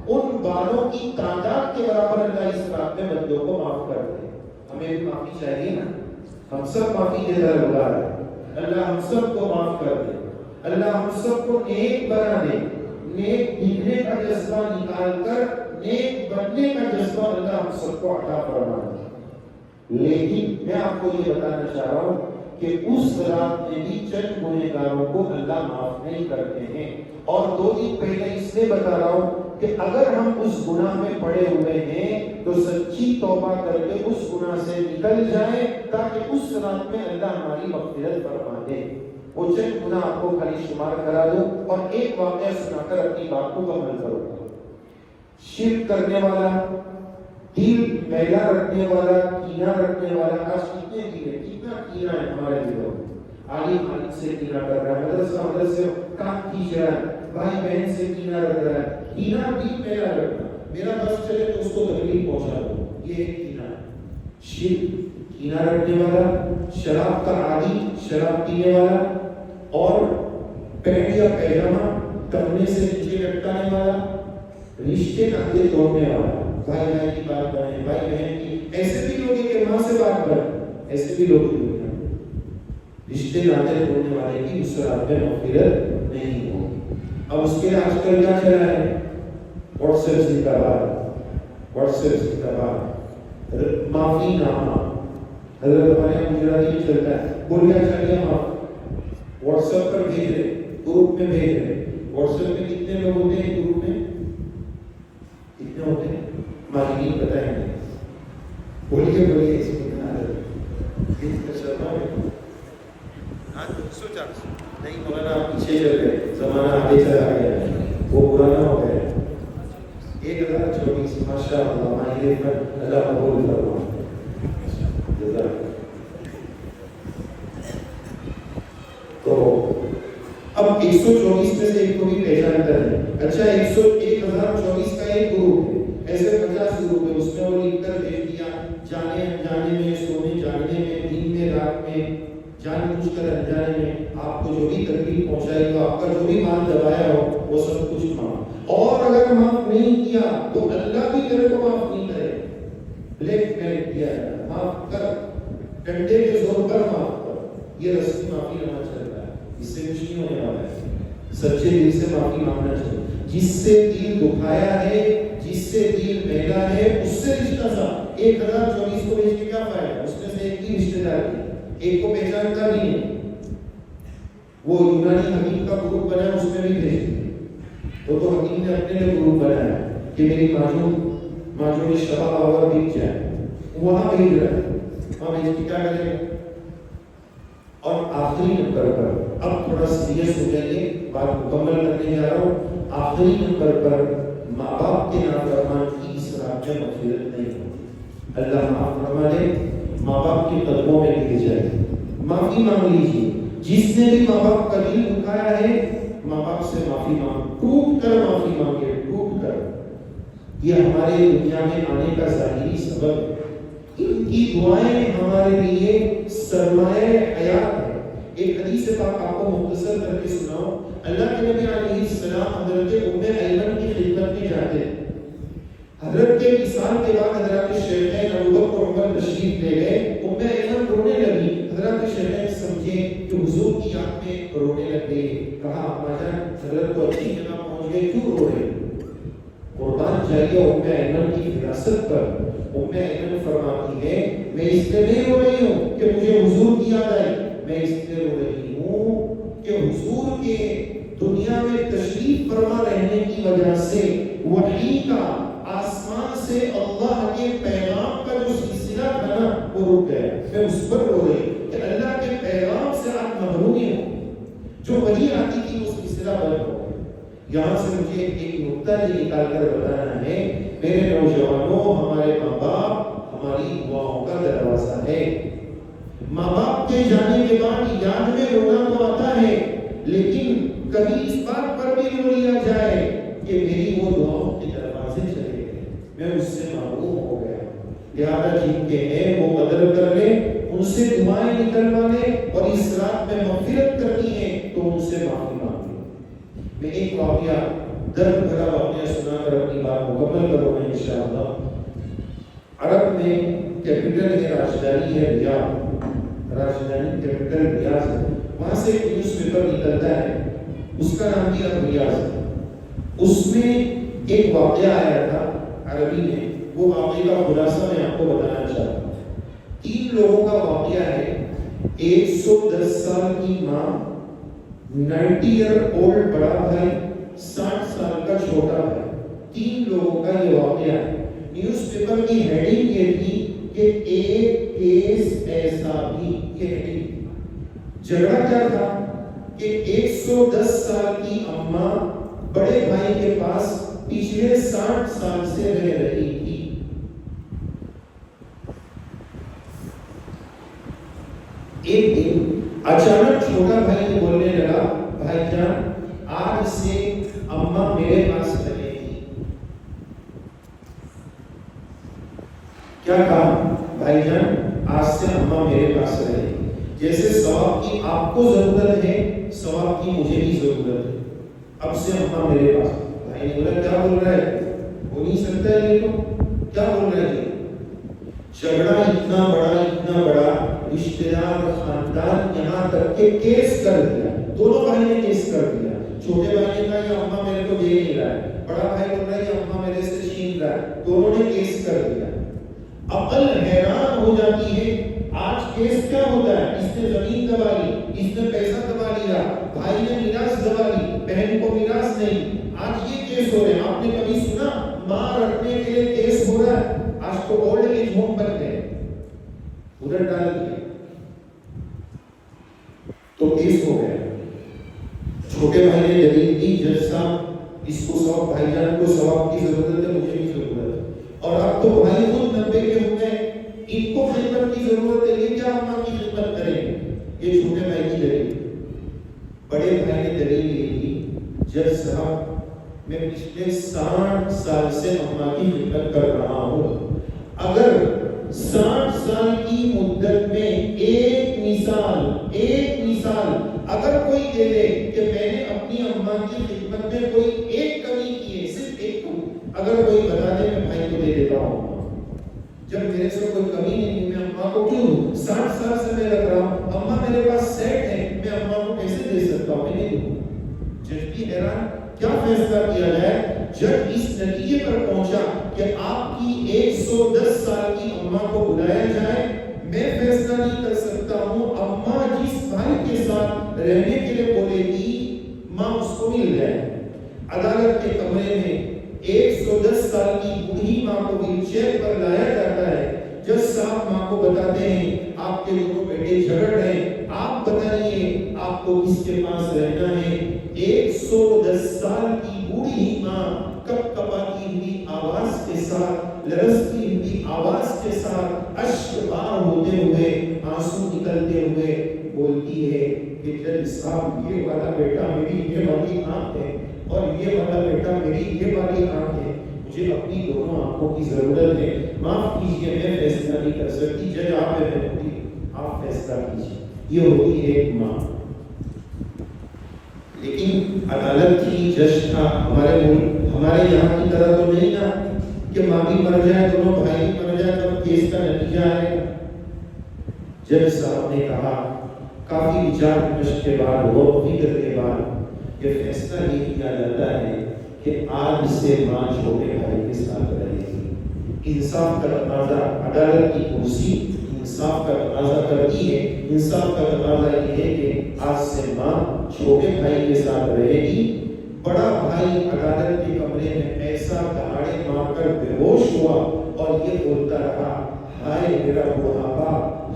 ان بالوں کی تعداد کے برابر اللہ اس رات میں بندوں کو معاف کرتے ہیں. ہمیں بھی معافی چاہیے نا, ہم سب معافی کے طلبگار ہیں. اللہ ہم سب کو معاف کر دے. اللہ ہم سب کو نیک بنا دے. نیک دکھنے کا جذبہ نکال کر نیک بننے کا جذبہ اللہ ہم سب کو عطا فرما دے. لیکن میں آپ کو یہ بتانا چاہ رہا ہوں کہ اس رات میں بھی چند گنہگاروں کو اللہ معاف نہیں کرتے ہیں. اور 2 دن پہلے اس لیے بتا رہا ہوں کہ اگر ہم اس گناہ میں پڑے ہوئے ہیں تو سچی توبہ کر کے اس گناہ سے نکل جائیں تاکہ اس رات میں اللہ ہماری مغفرت فرما دے. وہ چند گناہ آپ کو خالی شمار کرا دو اور ایک واقعہ سنا کر اپنی بات کو مکمل کرو. شرک کرنے والا, دل میلا رکھنے والا, کینہ رکھنے والا, آج کتنے کینے, کتنا کینہ ہے ہمارے دلوں میں. عالم عالم سے کینہ کر رہا ہے, مدرسہ کام کھینچ رہا ہے, بھائی بہن سے کینہ رکھ رہا ہے. کینہ دل میلا رکھنا, میرا بس چلے تو اس کو تکلیف پہنچا دو, یہ ایک کینہ ہے. شرک, کینہ رکھنے والا, شراب کا عادی, شراب پینے والا, اور پینٹ یا پیجامہ ٹکنے سے نیچے لٹکانے والا, رشتے ناطے توڑنے والا, بھائی بہن کی بات کریں, بھائی بہن کی, ایسے بھی لوگ ہیں کہ ماں سے بات کریں, ایسے بھی لوگ ہیں رشتے ناطے توڑنے والے کی اس رات میں مغفرت نہیں ہوگی. اب اس کے آج کل کیا چل رہا ہے, واٹس ایپ زندہ باد, واٹس ایپ زندہ باد, معافی نامہ. حضرت ہمارے یہاں گجراتی میں چلتا ہے, بولیا چاہیے معاف, واٹس ایپ پر بھیج رہے, گروپ میں بھیج رہے. واٹس ایپ میں کتنے لوگ ہوتے ہیں, گروپ میں کتنے ہوتے ہیں, مالکین بتائیں گے. بولیے بولیے اس کو بنا رہے نہیں مولانا آپ پیچھے چل گئے, زمانہ آگے چلا گیا. وہ پرانا ہو گیا 1024 ماشاء اللہ ماہر پر اللہ قبول فرمائے. تو اب 124 میں سے ایک کو بھی پہچان کریں. اچھا 1024 کا ایک گروپ ہے, ایسے 50 گروپ ہے, اس میں وہ لکھ کر بھیج دیا جانے انجانے میں, سونے جاگنے میں, دن میں رات میں, جان بوجھ کر انجانے میں آپ کو جو بھی تکلیف پہنچائی ہو, آپ کا جو بھی مال دبایا ہو, وہ سب کچھ معاف. اور اگر معاف نہیں کیا تو اللہ بھی تیرے کو معاف نہیں کرے. بلیک میل کیا ہے, معاف کر, ڈنڈے کے زور پر معاف کر. یہ رسمی معافی نامہ چل رہا ہے, اس سے کچھ نہیں ہونے والا ہے. سچے دل سے معافی مانگنا چاہیے. جس سے دل دکھایا ہے, جس سے دل میلا ہے, اس سے رشتہ تھا. 1024 کو بھیج کے کیا فائدہ؟ اس میں سے ایک ہی رشتے دار تھی, ایک کو پہچانتا بھی نہیں. وہ یونانی حکیم کا گروپ بنا, اس میں بھی بھیج دیا. وہ تو حکیم نے اپنے لیے گروپ بنایا کہ میری معجون شبہ آور بک جائے, وہاں بھیج رہا ہے. وہاں بھیج کے کیا کرے؟ اور آخری نمبر پر, اب تھوڑا سیریس ہو جائیے, بات مکمل کرنے جا رہا ہوں. آخری نمبر پر ماں باپ کے نافرمان کی اس رات میں مغفرت نہیں ہوتی. اللہ معاف فرما دے, ماں باپ کے قدموں میں گر جائے, معافی مانگ لیجیے. جس نے بھی ماں باپ کا دل دکھایا ہے, ماں باپ سے معافی مانگ, ٹوٹ کر معافی مانگے, ٹوٹ کر. یہ ہمارے دنیا میں آنے کا ظاہری سبب ہے. ان کی دعائیں ہمارے لیے سرمایہ حیات ہے. ایک حدیث پاک آپ کو مختصر کر کے سناؤں. اللہ کے نبی علیہ السلام حضرت ام ایمن کی خدمت میں جاتے ہیں. حضرت کے وصال کے بعد حضرت شیخین ابوبکر اور عمر تشریف لے گئے. ام ایمن رونے لگی. حضرت شیخین سمجھے کہ حضور کی یاد میں رونے لگ گئے. کہا اما جان حضرت کو اچھی جگہ پہنچ گئے, کیوں رو رہے؟ قربان جائیے ام ایمن کی فراست پر. ام ایمن فرماتی ہے میں اس لیے نہیں رو رہی ہوں کہ مجھے حضور کی یاد آئی, میں اس لیے رو رہی ہوں کہ حضور کے دنیا میں تشریف فرما رہنے کی وجہ سے وحی کا, آسمان سے اللہ کے پیغام کا جو سلسلہ تھا نا, وہ رک گیا. میں اس پر رو رہی کہ اللہ کے پیغام سے آپ محرومی ہو, جو وحی آتی تھی وہ سلسلہ بند ہو. یہاں سے مجھے ایک نقطہ یہ نکال کر بتانا ہے, میرے نوجوانوں, ہمارے ماں باپ ہماری دعاؤں کا دروازہ ہے. ماں باپ کے جانے کے بعد یاد میں رونا تو آتا ہے, لیکن کبھی اس بات پر بھی رو لیا جائے کہ میری وہ دعاؤں کے دروازے چلے گئے, میں اس سے محروم ہو گیا. لہٰذا جن کے ہیں وہ قدر کر لیں, ان سے دعائیں نکلوا لیں, اور اس رات میں مغفرت کرنی ہے تو ان سے معافی مانگ لیں. میں ایک واقعہ, درد بھرا واقعہ سنا کر اپنی بات مکمل کروں گا انشاءاللہ. عرب میں کیپٹل ہے, راجدھانی ہے ریاض, راجدھانی کیپٹل ریاض ہے. وہاں سے ایک نیوز پیپر نکلتا ہے, اس کا نام بھی اب ریاض ہے. اس میں ایک واقعہ آیا تھا عربی میں. وہ واقعے کا خلاصہ میں آپ کو بتانا چاہتا ہوں. 3 لوگوں کا واقعہ ہے. 110 سال کی ماں, 90 ایئر اولڈ بڑا بھائی, 60 سال کا چھوٹا بھائی. 3 لوگوں کا یہ واقعہ ہے. نیوز پیپر کی ہیڈنگ یہ تھی کہ ایک کیس ایسا بھی. یہ ہیڈنگ. جھگڑا کیا تھا کہ 110 سال کی اماں بڑے بھائی کے پاس پچھلے 60 سال سے رہ رہی تھی. ایک دن اچانک چھوٹا بھائی بولنے لگا, بھائی جان آج سے اماں میرے پاس رہے گی. کیا کہا؟ بھائی جان آج سے اماں میرے پاس رہے گی. جیسے ثواب کی آپ کو ضرورت ہے, ثواب کی مجھے بھی ضرورت ہے. اب سے اماں میرے پاس. بھائی نے بولا کیا بول رہا ہے, ہو نہیں سکتا ہے یہ, تو کیا بول رہا ہے یہ؟ جھگڑا اتنا بڑا, رشتے دار خاندان یہاں تک کہ کیس کر دیا. دونوں بھائی نے کیس کر دیا. چھوٹے بھائی نے کہا یہ اماں میرے کو دے نہیں رہا ہے, بڑا بھائی بول رہا ہے یہ اماں میرے سے چھین رہا ہے. دونوں نے کیس کر دیا. عقل حیران ہو جاتی ہے. آج کیس کیا ہوتا ہے؟ اس نے زمین دبا لی, اس نے پیسہ دبا لیا, بھائی نے میراث دبا لی, بہن کو میراث نہیں. آج یہ کیس ہو رہے ہیں. آپ نے کبھی سنا ماں رکھنے کے لیے کیس ہو رہا ہے؟ آج تو اولڈ ایج ہوم بن گئے, ادھر ڈال دیا تو کیس ہو گیا. چھوٹے بھائی نے دلیل دی, جج صاحب اس کو ثواب، بھائی جان کو ثواب کی ضرورت ہے، مجھے بھی ضرورت ہے، اور اب تو بھائی خود 90 کے ہو گئے، ان کو خدمت کی ضرورت ہے، یہ کیا اماں کی خدمت کریں گے؟ یہ چھوٹے بھائی کی دلیل، بڑے بھائی نے دلیل یہ دی، جج صاحب میں پچھلے 60 سال سے اماں کی خدمت کر رہا ہوں، اگر 60 سال کی مدت میں ایک مثال اگر کوئی دے دے کہ میں نے اپنی اماں کی خدمت میں کوئی ایک کمی کی ہے، صرف ایک کمی، اگر کوئی بتا دے میں بھائی کو دے دیتا ہوں۔ جب میرے سے کوئی کمی نہیں، میں اماں کو کیوں 60 سال سے میں رکھ رہا ہوں، اماں میرے پاس سیٹ ہے، میں اماں کو کیسے دے سکتا ہوں؟ میں نہیں دوں۔ جج بھی حیران، کیا فیصلہ کیا جائے؟ جج اس نتیجے پر پہنچا کہ آپ کی 110 سال کی اماں کو بلایا جائے، میں فیصلہ نہیں کر سکتا ہوں، اماں جس بھائی کے ساتھ رہنے کے لیے بولے گی ماں اس کو مل جائے۔ عدالت کے کمرے میں 110 سال کی بوڑھی ماں کو ویل چیئر پر لایا جاتا ہے، جج صاحب ماں کو بتاتے ہیں آپ کے دونوں بیٹے جھگڑ رہے ہیں، آپ بتائیے آپ کو کس کے پاس رہنا ہے؟ 110 سال کی بوڑھی ماں کپ کپاتی ہوئی آواز کے ساتھ، لرزتی ہوئی آواز کے ساتھ، اشک بار ہوتے ہوئے، آنسو نکلتے ہوئے بولتی ہے کہ جج صاحب یہ والا بیٹا میری یہ والی آنکھ ہے، اور یہ والا بیٹا میری یہ والی آنکھ ہے، مجھے اپنی دونوں آنکھوں کی ضرورت ہے، معاف کیجیے میں فیصلہ نہیں کر سکتی، جج آپ ہے، آپ فیصلہ کیجیے۔ یہ ہوتی ہے ایک ماں۔ لیکن عدالت کی، جج تھا، ہمارے ملک، ہمارے یہاں کی طرح تو نہیں نا کہ ماں بھی مر جائے، دونوں بھائی بھی مر جائے، تب کیس کا نتیجہ آئے گا۔ جج صاحب نے کہا، کافی وچار ومرش کے بعد، غور و فکر کے بعد یہ فیصلہ یہ کیا جاتا ہے کہ آج سے ماں چھوٹے بھائی کے ساتھ رہے گی۔ انصاف کا تقاضا، عدالت کی کرسی انصاف کا تقاضا کرتی ہے، انصاف کا تقاضا یہ ہے کہ آج سے ماں چھوٹے بھائی کے ساتھ رہے گی۔ بڑا بھائی عدالت کے کمرے میں ایسا دہاڑے مار کر بے ہوش ہوا اور یہ بولتا رہا، ہائے میرا بڑھاپا،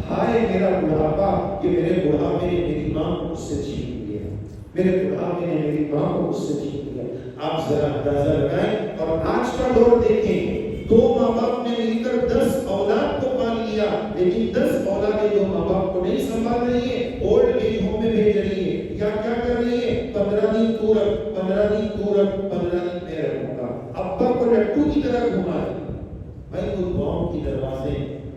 ہائے میرا بڑھاپا، کہ میرے بڑھاپے نے میری ماں کو مجھ سے چھین لیا، میرے بڑھاپے نے میری ماں کو مجھ سے چھین لیا۔ آپ ذرا اندازہ لگائیں، اور آج کا دور دیکھیں، 2 ماں باپ نے مل کر 10 اولاد کو پال لیا، لیکن 10 اولادیں 2 ماں باپ کو نہیں سنبھال رہی ہے، اولڈ ایج ہوم میں بھیج رہی ہے، یا کیا کر رہی ہے؟ 15 دن تو رکھ، 15 دن تو رکھ، 15 دن میں رکھوں گا، ابا کو لٹو کی طرح گھما رہی ہے۔ بھائی وہ دعاؤں کی دروازے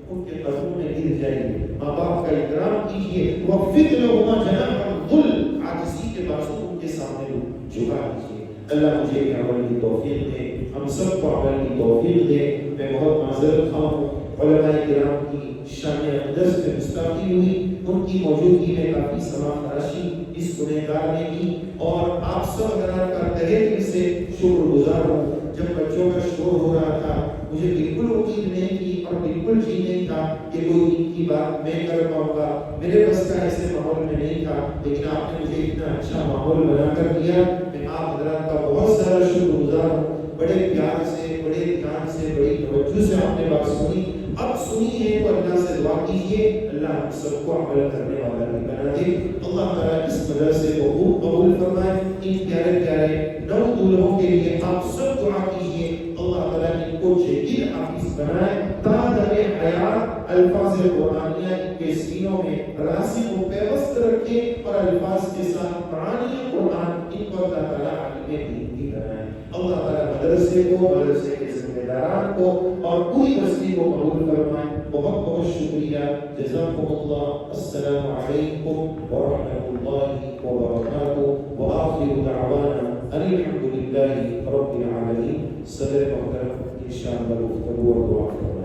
ان کے قدموں میں گر جائیں گے، ماں باپ کا احترام کیجیے، وَخْفِضْ لَهُمَا جَنَاحَ الذُّلِّ، عاجزی کے بازو ان کے سامنے جھکا دیجیے۔ اللہ مجھے عمل کی توفیق دے، ہم سب کو عمل کی توفیق دے۔ میں بہت معذرت خواہ ہوں، علماء کرام کی شان اقدس میں گستاخی ہوئی، ان کی موجودگی میں کافی سماعت فراشی اس گنہگار نے کی، اور آپ سب حضرات کا تہہ دل سے شکر گزار ہوں۔ جب بچوں کا شور ہو رہا تھا، مجھے بالکل امید نہیں تھی اور بالکل جی نہیں تھا کہ کوئی ان کی بات میں کر پاؤں گا، میرے بس کا ایسے ماحول میں نہیں تھا، لیکن آپ نے مجھے اتنا اچھا ماحول بنا کر دیا۔ میں آپ حضرات کا بہت سارا شکر گزار ہوں، بڑے پیار سے، بڑے دھیان سے، بڑی توجہ سے آپ نے بات سنی۔ اب سنی ہے تو اللہ سے دعا کیجیے، اللہ ہم سب کو عمل کرنے والا بھی بنا دے۔ اللہ تعالیٰ اس مدرسے کو قبول فرمائے۔ ان پیارے پیارے نو دولہوں کے لیے آپ سب دعا کیجیے، اللہ تعالیٰ ان کو جدید حافظ بنائے، تا در حیات الفاظ قرآنیہ ان کے سینوں میں راسخ و پیوست رکھے، اور الفاظ کے ساتھ معانی قرآن ان کو اللہ تعالیٰ عالم دین بھی بنائے۔ اللہ تعالیٰ مدرسے کو، مدرسے کے ذمہ داران کو اور پوری بستی کو قبول فرمائے۔ بہت بہت شکریہ، جزاکم اللہ، السلام علیکم ورحمۃ اللہ وبرکاتہ، وآخر دعوانا ان الحمد للہ رب العالمین۔ صدر محترم انشاءاللہ گفتگو اور دعا کرنا۔